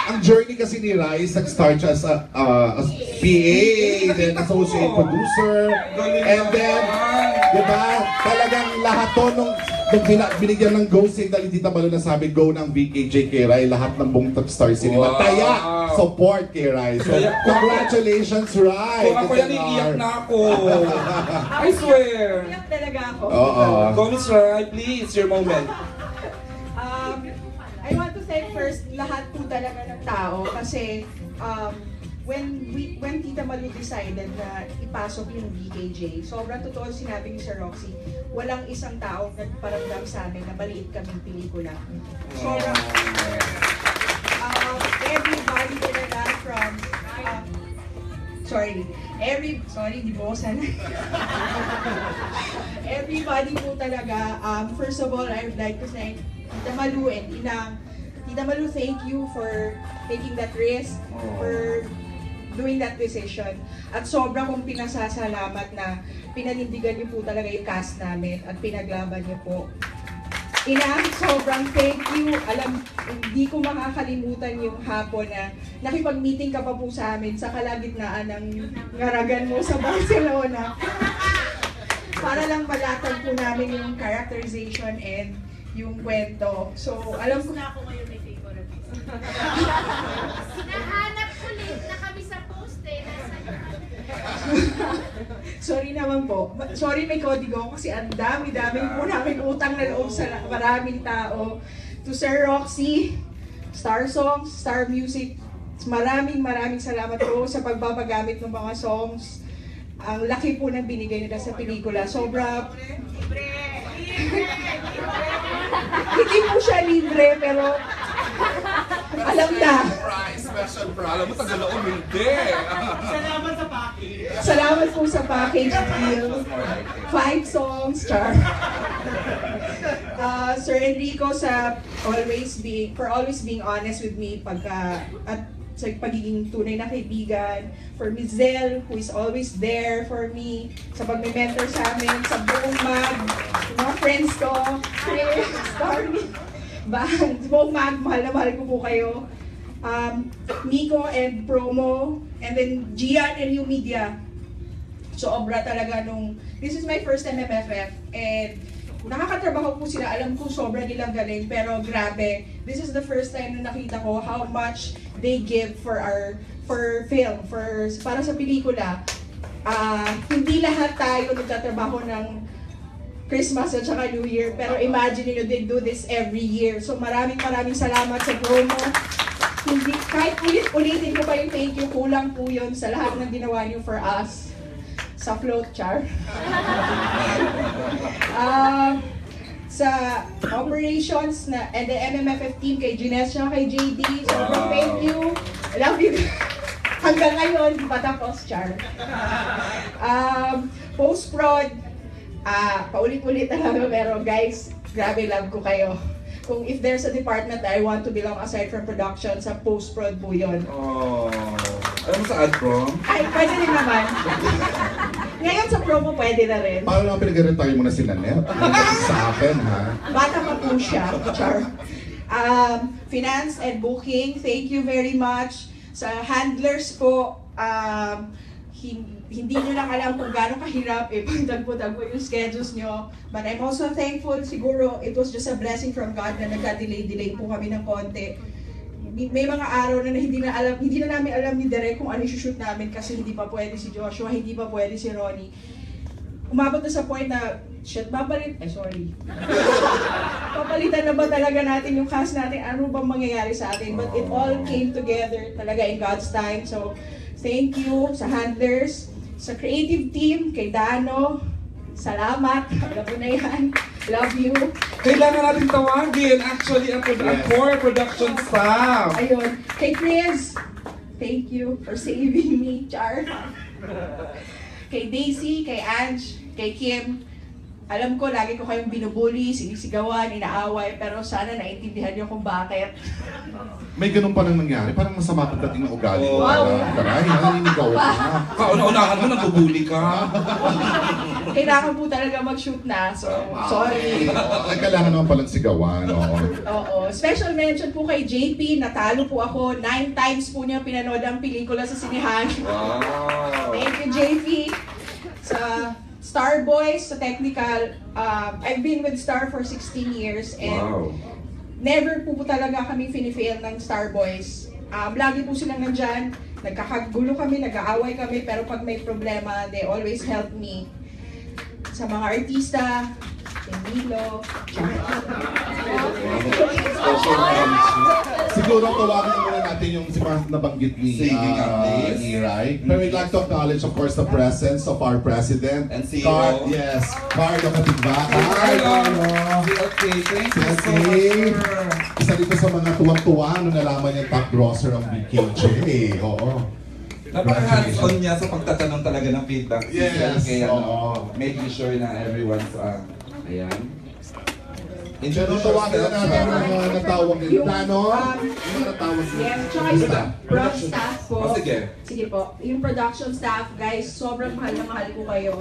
ang journey kasi ni Rai, nag-start siya as PA, then associate producer, and then, di ba, talagang lahat to nung binigyan ng go signal, hindi talo na sabi go ng VKJ kay Rai, lahat ng buong Star Cinema. Wow. Kaya, support kay Rai. So, congratulations, Rai! Kung ako yan, iiyak na ako. I swear. Iyak talaga ako. Oo. Go, Miss Rai, please, your moment. I want to thank first lahat po talaga ng tao kasi when Tita Malu decided na ipasok yung BKJ, sobrang totoo sinabi ni Sir Roxy, walang isang tao nagparamdam sa amin na maliit kaming pelikula. Sobrang everybody talaga from sorry, di po sana. Everybody po talaga, first of all, I would like to thank Tita Malu and Inang. Tita Malu, thank you for taking that risk, for doing that decision. At sobra kong pinasasalamat na pinanindigan niyo po talaga yung cast namin at pinaglaban niyo po. Inang, sobrang thank you. Alam, hindi ko makakalimutan yung hapon na nakipag-meeting ka pa po sa amin sa kalagitnaan ng ngaragan mo sa Barcelona. Para lang malatag po namin yung characterization and yung kwento. So, alam ko na ako ngayon may favorite. Nahanap ulit na kami sa post eh. Sorry naman po. Sorry may kodigo kasi ang dami-dami po namin utang na loob sa maraming tao. To Sir Roxy, Star Songs, Star Music, maraming salamat po sa pagpapagamit ng mga songs. Ang laki po ng binigay nila sa pelikula. Sobra... Hindi po siya libre, pero alam na. Special prize. Alam mo, Tagaloon, hindi. Salamat sa package. Salamat po sa package deal. 5 songs, char. Sir Enrico for always being honest with me at sa pagiging tunay na kaibigan, for Miss Zell, who is always there for me, sa pag-mentor sa amin, sa buong mag, yung mga friends ko, Chris, Stormy, buong mag, mahal na mahal ko po kayo. Nico and Promo, and then Gian and New Media. Sobra talaga this is my first time MFF, and nakakatrabaho po sila, alam ko sobra nilang galing, pero grabe, this is the first time na nakita ko how much they give for film, para sa pelikula. Hindi lahat tayo nagtatrabaho ng Christmas at saka New Year, pero imagine niyo, they do this every year. So maraming salamat sa Promo. Hindi, kahit ulit-ulitin ko pa yung thank you, kulang po yun sa lahat ng ginawa niyo for us. Sa float, char. Sa operations and the MMFF team, kay Gines at kay JD, sobrang thank you. I love you. Hanggang ngayon, di pa tapos, char. Post-prod, paulit-ulit talaga, pero guys, grabe, love ko kayo. Kung if there's a department that I want to belong aside from production, sa post-prod po yun. Oh. Alam mo sa ad-prom? Ay, pwede rin naman. Ngayon sa promo, pwede na rin. Paano naman pinag-retire mo na si Nanette? Sa akin, ha? Bata pa po siya. Char. Finance and booking, thank you very much. Sa handlers po, hindi nyo lang alam kung gaano kahirap pagtagpo-tagpo yung schedules nyo. But I'm also thankful, siguro it was just a blessing from God na nagka-delay po kami ng konti. May mga araw na hindi na namin alam ni Derek kung ano i-shoot namin kasi hindi pa pwede si Joshua, hindi pa pwede si Ronnie. Umabot na sa point na, papalitan na ba talaga natin yung cast natin? Ano bang mangyayari sa atin? But it all came together talaga in God's time. So, thank you sa handlers, sa creative team, kay Dano, salamat, alam mo na yan, love you. Kailangan natin tawagin, actually, ang core production staff. Ayun, kay Chris, thank you for saving me, Char. Kay Daisy, kay Ange, kay Kim, alam ko, lagi ko kayong binubuli, sinisigawan, inaaway, pero sana naintindihan niyo kung bakit. May ganun pa nang nangyari, parang masama pagdating ng ugali mo. Wow. Taray, naninigaw ka. Kauna-unahan mo, nagbubuli ka. Kailangan po talaga mag-shoot na, so sorry. Kailangan naman palang sigawan. Oo. Special mention po kay JP, natalo po ako. 9 times po niya pinanood ang pelikula sa sinehan. Wow. Thank you, JP. Sa Star Boys, sa technical, I've been with Star for 16 years and never po talaga kami finifail ng Star Boys. Lagi po silang nandyan, nagkakagulo kami, nag-aaway kami, pero pag may problema, they always help me. Sa mga artista, Emilio, siguro tawagan muna natin yung si Mark nabanggit ni Rai. But we'd like to acknowledge, of course, the presence of our president and CEO. Carlo Katigbaka. Okay, thank you so much. Isa dito sa mga tuwang-tuwa nung nalaman niya top grosser ang BKJ. Oo. Napaka-hands-on niya sa pagtatanong talaga ng feedback. Yes. Kaya making sure na everyone's, ayan. Pero tawagan na natin yung natawag nila. Dano? Yung natawag nila. yes, tsaka yung prop staff po. Sige. Sige po. Yung production staff, guys, sobrang mahal na mahal ko kayo.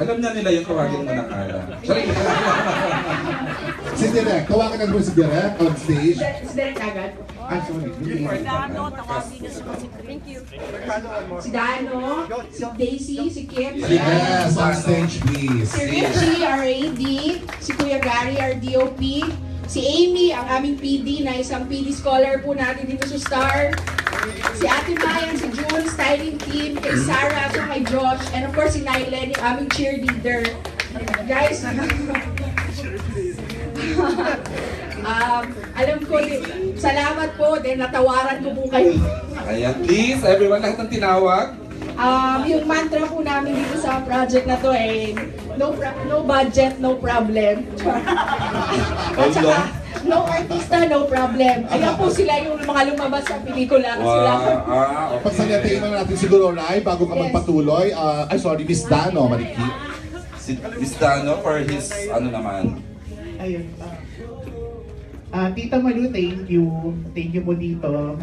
Alam na nila yung tawagin mo na Carla. Sorry. Si Direk, tawagan na si Direk on stage. Si Derek agad. Sorry. Thank you. Si Dano, si Daisy, si Kim, si Yes, on stage please. si Richie, our AD, si Kuya Gary, our DOP, si Amy, ang aming PD na isang PD scholar po natin dito sa Star, si Ate Mayan, si June, styling team, kay Sarah, at kay Josh, and of course si Nylen, yung aming cheerleader. Guys, alam ko, salamat po, then natawaran ko po kayo. Ayan, please, everyone, lahat ng tinawag. Yung mantra po namin dito sa project na to no budget, no problem. At saka, no artista, no problem. Ayan po sila yung mga lumabas sa pelikula. Pagsanyatiin na natin siguro, Rai, bago ka magpatuloy. Miss Dano, Mariki. Si Miss Dano for his, ano naman. Ayun. Tita Malu, thank you. Thank you po dito.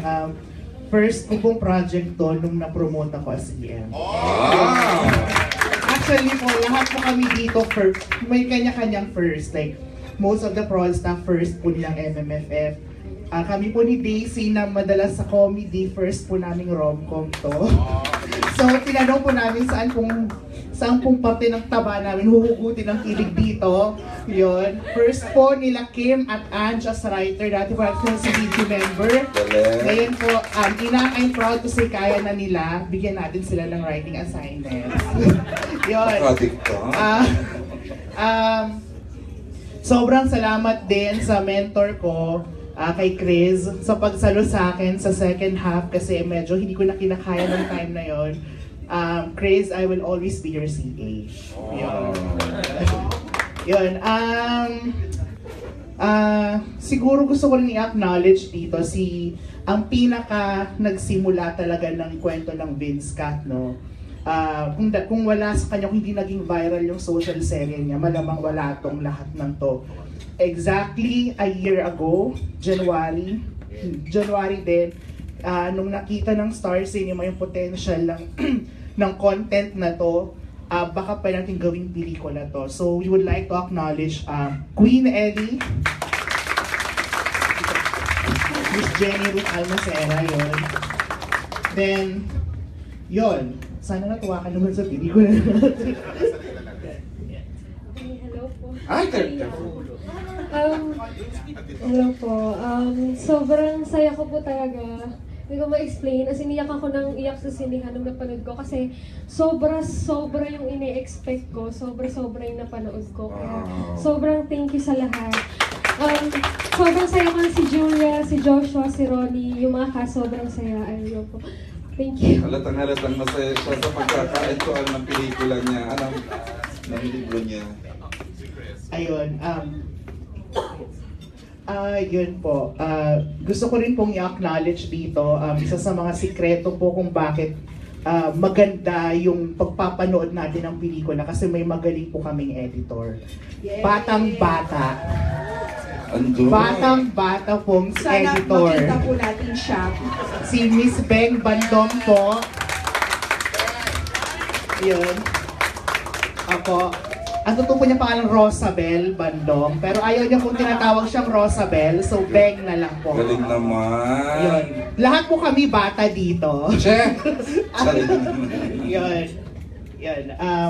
first ko pong project to nung na-promote ako as EM. Wow! Actually po, lahat po kami dito first, may kanya-kanyang first. Like, most of the prod staff first po nilang MMFF. Kami po ni Daisy na madalas sa comedy, first po naming rom-com to. So, tinanong po namin saan pong parte ng taba namin huhugutin ng kilig dito. Yun. First po nila Kim at Ange as writer. Dati po natin si video member. Ngayon po, I'm proud to say kaya na nila. Bigyan natin sila ng writing assignment. Yun. Sobrang salamat din sa mentor ko, kay Chris, sa pagsalo sa akin sa second half kasi medyo hindi ko na kinakaya ng time na yon. Chris, I will always be your CA. Yun. Siguro gusto ko rin i-acknowledge dito ang pinaka nagsimula talaga ng kwento ng Vince Cat, no? Kung wala sa kanya, kung hindi naging viral yung social serye niya, malamang wala tong lahat ng to. Exactly a year ago, January din, nung nakita ng Star Cinema yung potential ng content na to, baka pa natin gawing pelikula to. So we would like to acknowledge Queen Ellie, Miss Jenny Ruth Almacera, yun. Then, yun. Sana natuwa ka naman sa pelikula. Hello po. Ay, Hello po. Sobrang saya ko po talaga. Hindi ko ma-explain. As iniyak ako ng iyak sa sinihan nung napanood ko kasi sobra yung ini-expect ko. Sobra yung napanood ko. Kaya sobrang thank you sa lahat. Sobrang saya ko si Julia, si Joshua, si Ronnie, yung mga cast, sobrang saya. Ayun po. Thank you. Halatang masaya siya sa pagkakaentuan ng pelikula niya. Ng libro niya. Ayun, yun po. Gusto ko rin pong i-acknowledge dito, isa sa mga sikreto po kung bakit maganda yung pagpapanood natin ng pelikula kasi may magaling po kaming editor. Batang-bata. Batang-bata pong editor. Sana makita po natin siya. Si Miss Beng Bandong po. Yun. Ako. Ang totoo po niya pangalan Rosabel Bandong, pero ayaw niya kung tinatawag siyang Rosabel, so Beng na lang po. Galing naman. Yun. Lahat po kami bata dito. Check! Yun. Yun.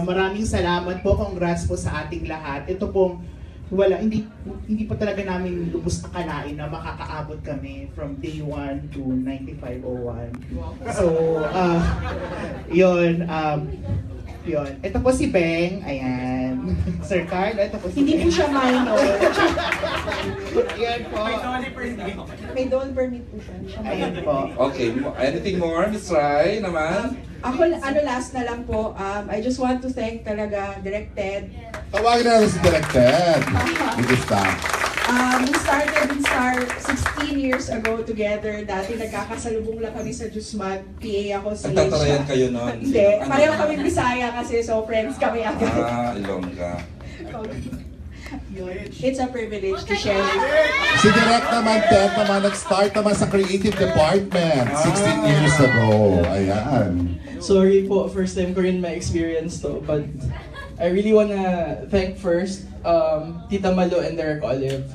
Maraming salamat po. Congrats po sa ating lahat. Ito pong hindi pa talaga namin lubos na kalain na makakaabot kami from day 1 to 9501. So, yun. Yun. Ito po si Beng. Ayan. Sir Carl, ito po si Hindi Beng. po siya minor. Ayan po. May dole permit po siya. Ayan po. Okay, anything more, Miss Rai naman? Ako, last na lang po. I just want to thank talaga Direct Ted. Tawagin na si Direct Ted. Dito staff. We started in Star 16 years ago together. Dati nagkakasalubong lang kami sa Jusmag. PA ako sa Nagtatarayan kayo noon? Hindi. Pareho kami Bisaya kasi so friends kami agad. Ilongga. It's a privilege to share with Si Direct naman, Ted naman, nag-start naman sa creative department 16 years ago. Ayan. Sorry po, first time ko rin ma-experience to, but I really wanna thank first Tita Malu and Derek Olive.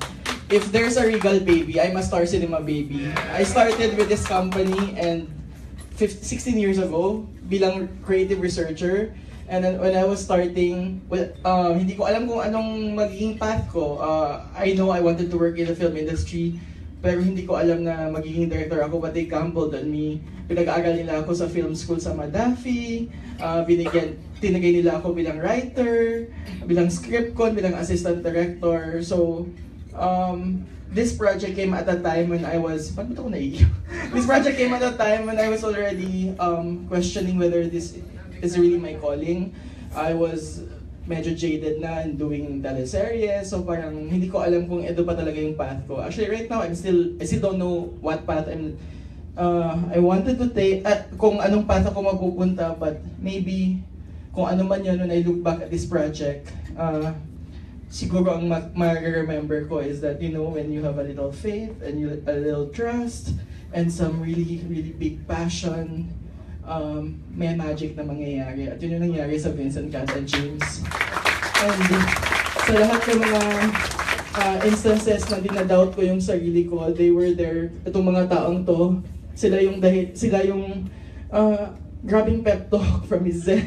If there's a Regal baby, I'm a Star Cinema baby. I started with this company and 16 years ago bilang creative researcher. And then when I was starting, hindi ko alam kung anong magiging path ko. I know I wanted to work in the film industry, pero hindi ko alam na magiging director ako, but they gambled on me. Pinag-aaral nila ako sa film school sa Madafi, tinagay nila ako bilang writer, bilang script con, bilang assistant director. So, this project came at a time when I was, paano ko naiiyak? This project came at a time when I was already questioning whether this is really my calling. I was medyo jaded na in doing teleserye, so parang hindi ko alam kung ito pa talaga yung path ko. Actually, right now, I still don't know what path I wanted to take, kung anong path ako magpupunta, but maybe kung ano man yun when I look back at this project, siguro ang ma-remember ko is that, you know, when you have a little faith and a little trust, and some really, really big passion, may magic na mangyayari. At yun yung nangyari sa Vincent, Kat, and James. And sa lahat ng mga instances na dinadoubt ko yung sarili ko, they were there. Itong mga taong to, sila yung grabing pep talk from Mizel.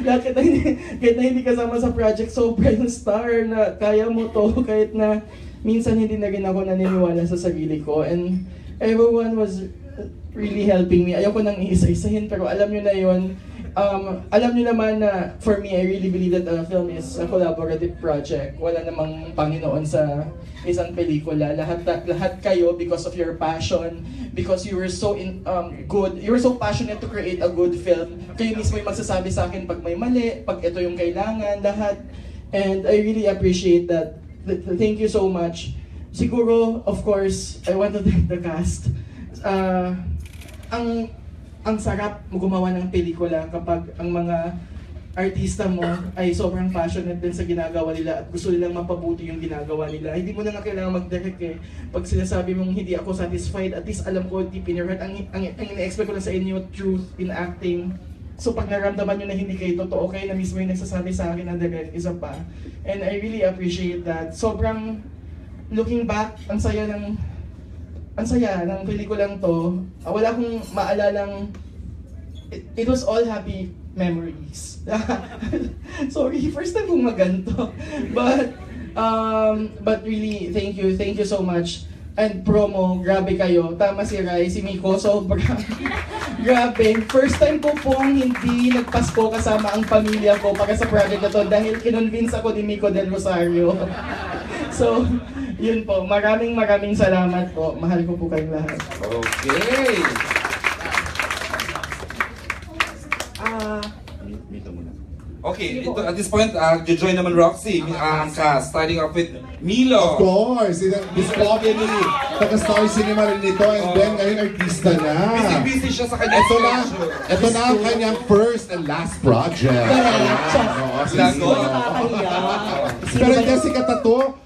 Kahit na hindi kasama sa project, sobra yung star na kaya mo to, kahit na minsan hindi na rin ako naniniwala sa sarili ko. And everyone was really helping me. Ayoko nang iisa-isahin, pero alam nyo na yun. Alam nyo naman na for me, I really believe that a film is a collaborative project. Wala namang Panginoon sa isang pelikula. Lahat kayo, because of your passion, because you were so good, you were so passionate to create a good film. Kayo mismo yung magsasabi sa akin pag may mali, pag ito yung kailangan, lahat. And I really appreciate that. Thank you so much. Siguro, of course, I want to thank the cast. Ang sarap gumawa ng pelikula kapag ang mga artista mo ay sobrang passionate din sa ginagawa nila at gusto nilang mapabuti yung ginagawa nila. Hindi mo na nga kailangan mag-direct eh. Pag sinasabi mong hindi ako satisfied, at least alam ko deep in your heart, ang ina-expect ko lang sa inyo, truth in acting. So pag naramdaman nyo na hindi kayo totoo, kayo na mismo yung nagsasabi sa akin na direct, isa pa. And I really appreciate that. Sobrang, looking back, ang saya ng pelikulang to. Wala akong maalalang, it was all happy memories. Sorry, first time kong maganto. But really, thank you so much. And promo, grabe kayo. Tama si Rai, si Miko, sobrang grabe. First time ko pong hindi nagpasko kasama ang pamilya ko para sa project na to dahil kinonvince ako ni Miko Del Rosario. So, yun po. Maraming salamat po. Mahal ko po kayong lahat. Okay. Okay, ito, at this point, join naman Roxy, ang cast, starting off with Milo. Of course, Miss Bobby, taga-Star Cinema rin ito, and then ngayon artista na. Busy siya sa kanyang Ito na ang kanyang first and last project. Pero Jessica Tato,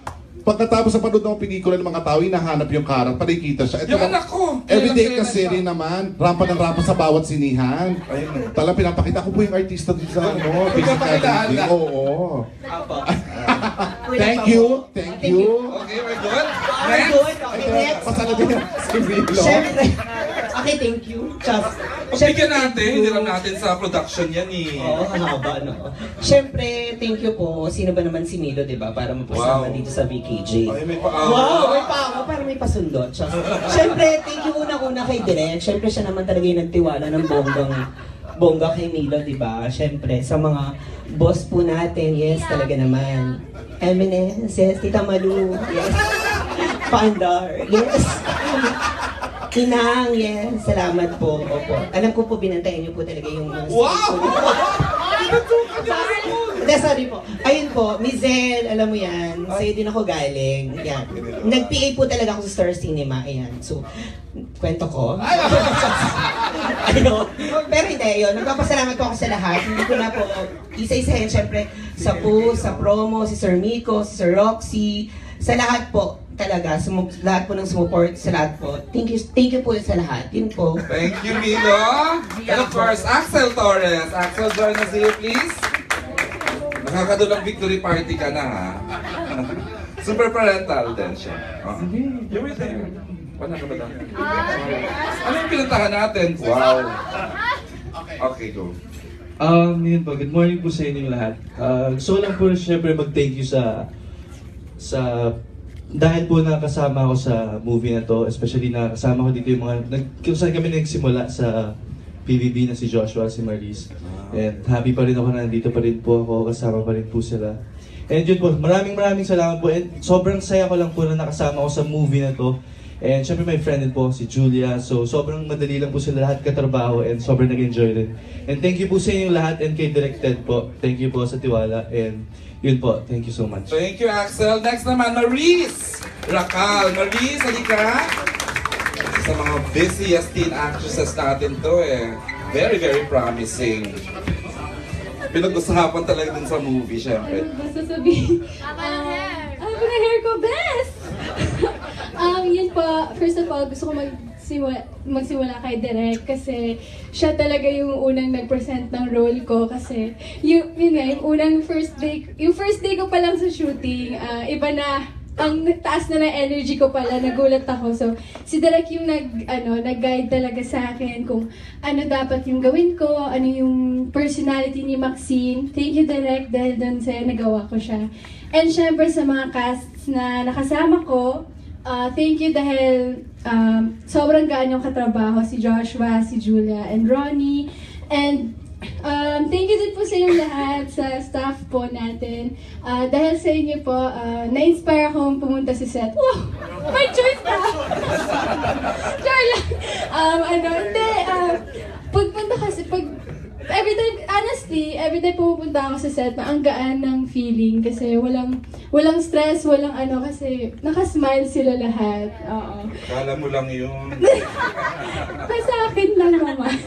pagkatapos sa panood ng pelikula ng mga tao, hinahanap yung karat, nakikita siya. Yung anak ko! Everyday kasi rin naman, rampa ng rampa sa bawat sinihan. Talagang pinapakita ko po yung artista dito sa ano. Pinapakita. Oo. Thank you. Okay, we're good. Next! Pasala din si Milo. Okay, thank you. Bigyan natin, hindi lang natin sa production yan eh. Oo, haba, no? Siyempre, thank you po. Sino ba naman si Milo, di ba? Para mapasama dito sa VKJ. Ay, may paawa. Wow, may paawa. Para may pasundot. Siyempre, thank you una kay Direk. Siyempre, siya naman talaga yung nagtiwala ng bongga kay Milo, di ba? Siyempre, sa mga boss po natin, yes, talaga naman. Eminence, yes. Tita Malu, yes. Pandar, yes. Inang, yes. Salamat po. Opo. Alam ko po, binantayan niyo po talaga yung mga sorry po. Ayun po, Mizel, alam mo yan. Sa'yo din ako galing. Yan. Nag-PA po talaga ako sa Star Cinema. Ayan. So, kwento ko. Ayun. Pero hindi, yun. Nagpapasalamat po ako sa lahat. Hindi ko na po isa-isahin. Siyempre, sa Poo, sa Promo, si Sir Miko, si Sir Roxy, sa lahat po. Talaga, lahat po ng support, sa lahat po. Thank you po sa lahat. Yun po. Thank you, Milo. And of course, Axel Torres. Axel, join us here, please. Nakakadulang victory party ka na, ha? Super parental din siya. You were there. Wala ka ba lang? Ano yung pinuntahan natin? Wow. Okay, go. Yun po, good morning po sa inyong lahat. Gusto lang po siyempre mag-thank you sa dahil po nakasama ako sa movie na to, especially nakasama ko dito yung mga, kung saan kami nagsimula sa PBB na si Joshua, si Maris. And happy pa rin ako na nandito pa rin po ako, kasama pa rin po sila. And yun po, maraming salamat po. And sobrang saya ko lang po na nakasama ako sa movie na to. And syempre may friend din po, si Julia. So sobrang madali lang po sila lahat katrabaho and sobrang nag-enjoy din. And thank you po sa inyong lahat and kay Directed po. Thank you po sa tiwala and yun po, thank you so much. Thank you, Axel. Next naman, Maris Racal. Maris, halika. Sa mga busiest teen actresses natin to eh. Very promising. Pinag-usapan talaga din sa movie, syempre. Basta sabihin. Ako ng hair ko, best! Yun po, first of all, gusto ko magsimula kay Direk kasi siya talaga yung unang nag-present ng role ko kasi yun nga, yung first day ko pa lang sa shooting, iba na, ang taas na ng energy ko pala, nagulat ako. So, si Direk yung nag-guide talaga sa akin kung ano dapat yung gawin ko, ano yung personality ni Maxine. Thank you, Direk, dahil doon sa'yo nagawa ko siya. And syempre sa mga casts na nakasama ko, thank you dahil sobrang gaan yung katrabaho, si Joshua, si Julia, and Ronnie. And thank you din po sa inyong lahat, sa staff po natin. Dahil sa inyo po, na-inspire akong pumunta sa set. Wow! May choice pa! Char lang! Pagpunta kasi, every time pumupunta ako sa set, na ang gaan ng feeling kasi walang stress, walang kasi nakasmile sila lahat. Oo. Kala mo lang yun. Sa akin lang naman.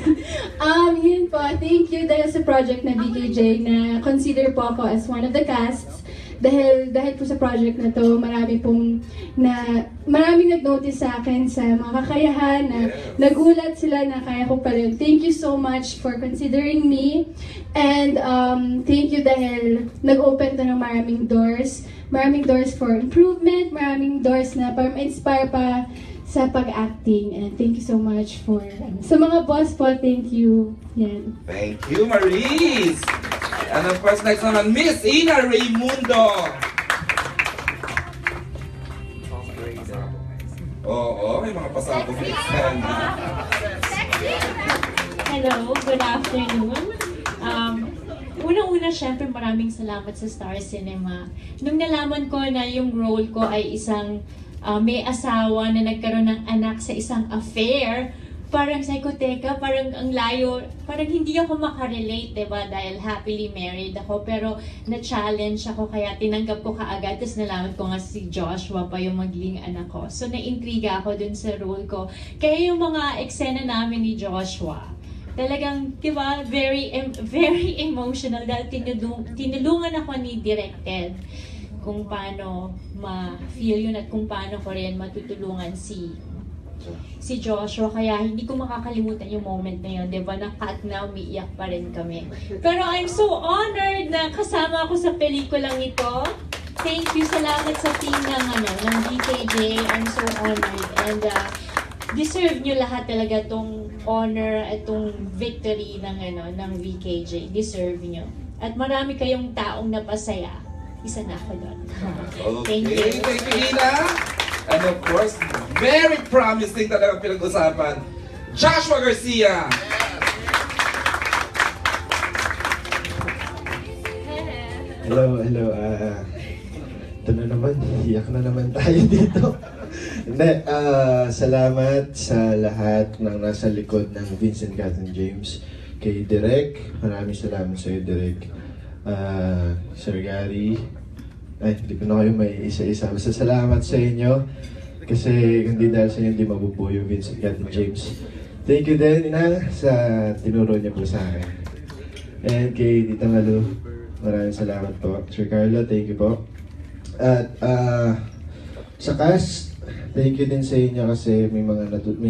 Yun po, thank you dahil sa project na BKJ na consider po ako as one of the casts. Dahil po sa project na to, maraming nag-notice sa akin sa mga kakayahan na nagulat sila na kaya ko pa rin. Thank you so much for considering me. And thank you dahil nag-open to ng maraming doors. Maraming doors for improvement, maraming doors na para ma-inspire pa sa pag-acting. And thank you so much for, sa mga boss po, thank you. Yan. Thank you, Maris! And of course, next naman, Miss Ina Raimundo! Oo, may mga pasabog na eksena. Hello, good afternoon. Unang-una, syempre maraming salamat sa Star Cinema. Nung nalaman ko na yung role ko ay isang may asawa na nagkaroon ng anak sa isang affair, parang psychoteka, parang ang layo, parang hindi ako makarelate, diba? Dahil happily married ako, pero na-challenge ako, kaya tinanggap ko kaagad, tapos nalaman ko nga si Joshua pa yung magiging anak ko. So, na-intriga ako dun sa role ko. Kaya yung mga eksena namin ni Joshua, talagang, diba, very emotional, dahil tinulungan ako ni Directed kung paano ma-feel yun at kung paano ko rin matutulungan si Joshua, kaya hindi ko makakalimutan yung moment na yun, diba, na-cut na, umiiyak pa rin kami. Pero I'm so honored na kasama ako sa pelikulang ito. Thank you, salamat sa team ng BKJ. I'm so honored and deserve nyo lahat talaga tong honor at tong victory ng VKJ. Deserve nyo. At marami kayong taong napasaya. Isa na ako doon. Okay, Thank you. Thank you, Ina. And of course, very promising talaga pinag-usapan, Joshua Garcia! Hello. Ito na naman, iyak na naman tayo dito. Hindi, salamat sa lahat ng nasa likod ng Vincent Catherine James. Kay Direk, maraming salamat sa iyo, Direk. Sir Gary, hindi ko na kayo may isa-isa. Basta salamat sa inyo. Kasi hindi dahil sa inyo, hindi mabubuo yung Vincent Catherine James. Thank you din, Ina, sa tinuro niya po sa akin. And kay Tita Malu, maraming salamat po. Sir Carlo, thank you po. At sa cast, thank you din sa inyo kasi may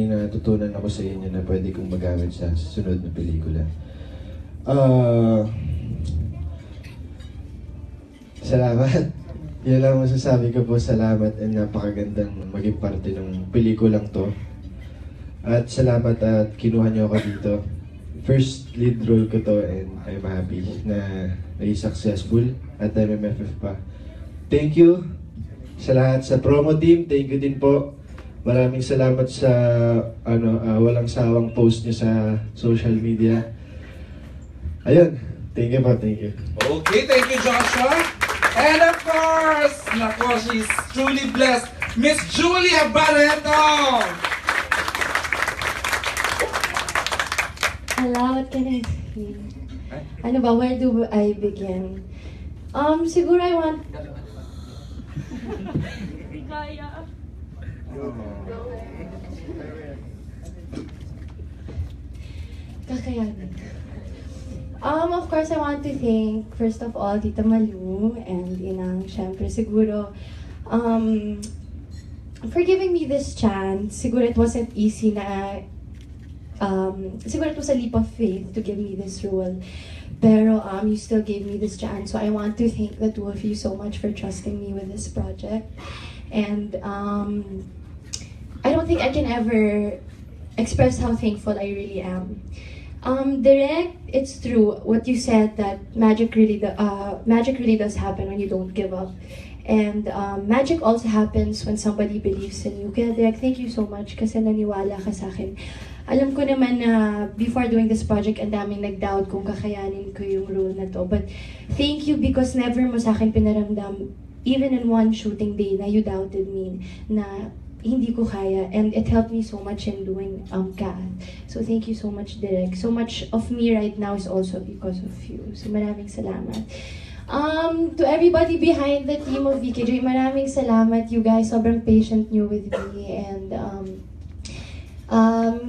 natutunan ako sa inyo na pwede kong magamit sa susunod na pelikula. Salamat. Yun lang masasabi ko po, salamat and napakagandang maging parte ng pelikulang to. At salamat at kinuha niyo ako dito. First lead role ko to and I'm happy na naging successful at MMFF pa. Thank you sa lahat sa promo team. Thank you din po. Maraming salamat sa walang sawang post niyo sa social media. Ayun. Thank you po. Thank you. Okay, thank you, Joshua. And of course, nako, she's truly blessed, Miss Julia Barreto! Hello, what can I say? Ano ba, where do I begin? Siguro I want... Kakayanin. Of course, I want to thank, first of all, Tita Malu and Inang, syempre siguro, for giving me this chance. Siguro it wasn't easy na, siguro it was a leap of faith to give me this role. Pero you still gave me this chance. So I want to thank the two of you so much for trusting me with this project. And I don't think I can ever express how thankful I really am. Direct, it's true what you said, that magic really does happen when you don't give up. And magic also happens when somebody believes in you. Kaya Direct, thank you so much kasi naniwala ka sa akin. Alam ko naman na before doing this project, ang daming nag-doubt kung kakayanin ko yung role na to. But thank you because never mo sa akin pinaramdam, even in one shooting day, na you doubted me, na hindi ko kaya. And it helped me so much in doing Kath. So thank you so much, Direk. So much of me right now is also because of you. So maraming salamat. To everybody behind the team of VKJ, maraming salamat. You guys, sobrang patient nyo with me. And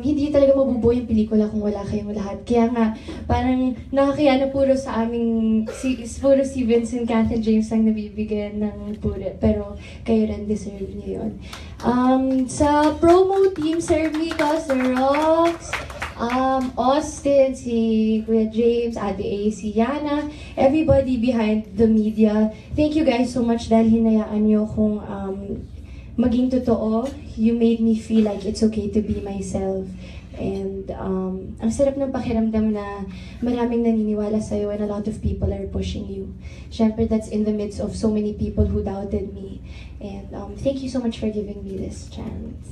hindi talaga mabubuo yung pelikula kung wala kayong lahat. Kaya nga, parang nakakaya na puro sa aming, puro si Vincent, Kath, and James ang nabibigyan ng puro. Pero kayo rin deserve niyo yun. Sa promo team, Sir Mika, Sir Rox, Austin, si Kuya James, Ate A, si Yana, everybody behind the media, thank you guys so much dahil hinayaan nyo kung maging totoo. You made me feel like it's okay to be myself. And ang sarap ng pakiramdam na maraming naniniwala sa'yo and a lot of people are pushing you. Syempre, that's in the midst of so many people who doubted me. And thank you so much for giving me this chance.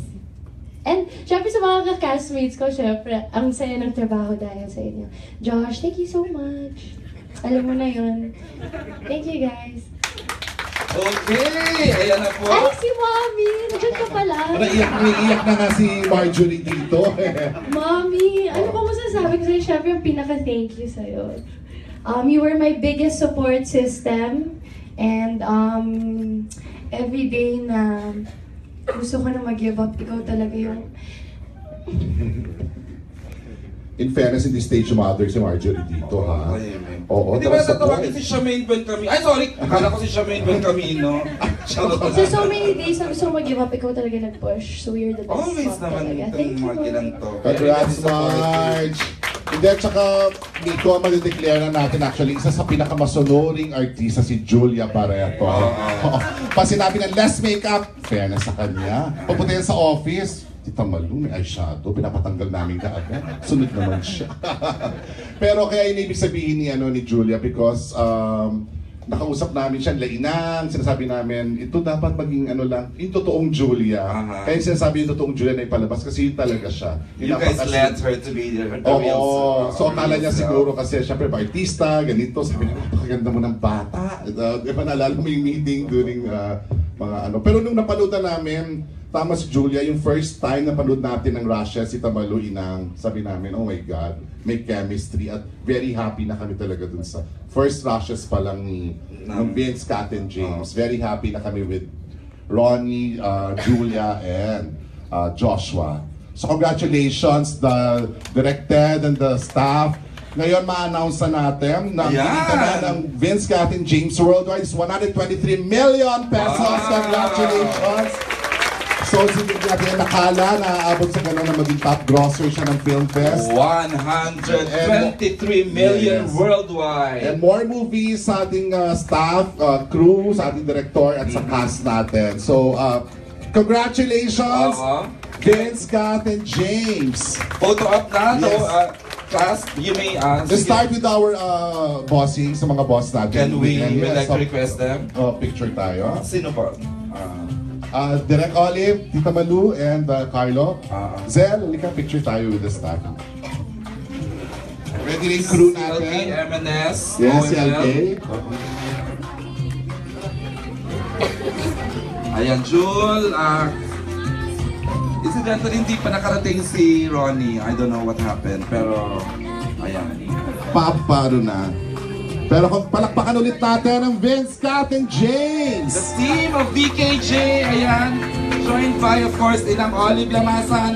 And syempre sa mga ka-castmates ko, syempre, ang saya ng trabaho dahil sa inyo. Josh, thank you so much. Alam mo na yun. Thank you guys. Okay, ayan na po. Ay, si Mommy! Nandiyan ka pala. Naiiyak na nga si Marjorie dito. Mommy, ano ba masasabi ko sa'yo? Syempre, yung pinaka-thank you sa'yo. You were my biggest support system. And every day na gusto ko na mag-give up, ikaw talaga yung... In fairness, hindi stage mother si Marjorie dito, ha? Oo, hindi ba natawagin si Charmaine Ben Camino? Ay, sorry! Akala ko si Charmaine Ben Camino. So many days na gusto ko mag-give up, ikaw talaga nag-push. So you're the best. Always naman itong mga lang to. Congrats, Marge! Hindi, tsaka Nico, mag-declare na natin actually, isa sa pinakamasunuring artista si Julia Barreto. Pag sinabi ng less makeup, fairness sa kanya. Papunta yan sa office, Tita Malu, may eyeshadow, pinapatanggal namin kaagad. Sunod naman siya. Pero kaya yun ibig sabihin ni Julia because nakausap namin siya, lainang, sinasabi namin, ito dapat maging yung totoong Julia. Kaya sinasabi yung totoong Julia na ipalabas kasi yun talaga siya. You guys let her to be the real so akala niya siguro kasi syempre artista, ganito, sabi niya, napakaganda mo ng bata. Di ba naalala mo yung meeting during mga ano. Pero nung napanood na namin, tama si Julia, yung first time na panood natin ng Russia, si Tamalu Inang, sabi namin, oh my God, may chemistry at very happy na kami talaga dun sa first Rushes pa lang ni Vince, Kath, and James. Very happy na kami with Ronnie, Julia, and Joshua. So congratulations, the directed and the staff. Ngayon ma-announce na natin na kita na ng Vince, Kath, and James worldwide is 123 million pesos. Congratulations! So, hindi natin nakala na aabot sa gano'n na maging top grosser siya ng Film Fest. 123 million worldwide. And more movies sa ating staff, crew, sa ating director, at sa cast natin. So, congratulations, Vince, Kath, and James. Photo up na. Yes. So, cast, you may let's start with our bossing, sa mga boss natin. Can we like to request them? Picture tayo. Sino ba? Direk Olive, Tita Malu, and Carlo. Zel, halika, picture tayo with the staff. Ready rin crew natin. MNS. Yes, si LK. Ayan, Jul. Incidentally, hindi pa nakarating si Ronnie. I don't know what happened, pero ayan. Paparo na. Pero kung palakpakan ulit natin ang Vince, Kath, and James. The team of VKJ, ayan. Joined by, of course, Inang Olive Lamasan,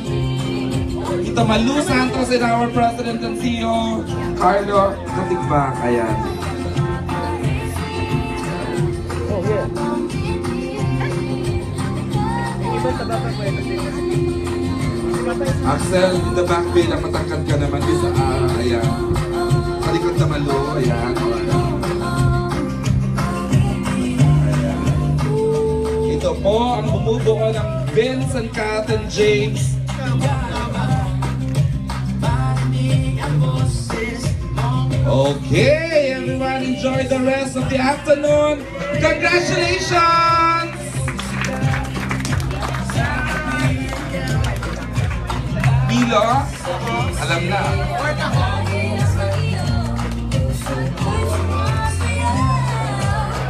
Tita Malu Santos, and our President and CEO, Carlo Katigbak, ayan. Oh, yeah. Axel, in the back bay lang, matangkad ka naman. Bisa, ayan. Sa likod na Malu, ayan. Ayan. Ito po ang bumubuo ng Vince and Kat and James. Okay, everyone, enjoy the rest of the afternoon. Congratulations! Milo, alam na.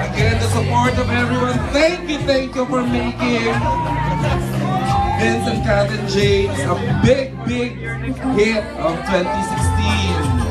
Again, the support of everyone. Thank you for making Vince and Kat and James a big hit of 2016.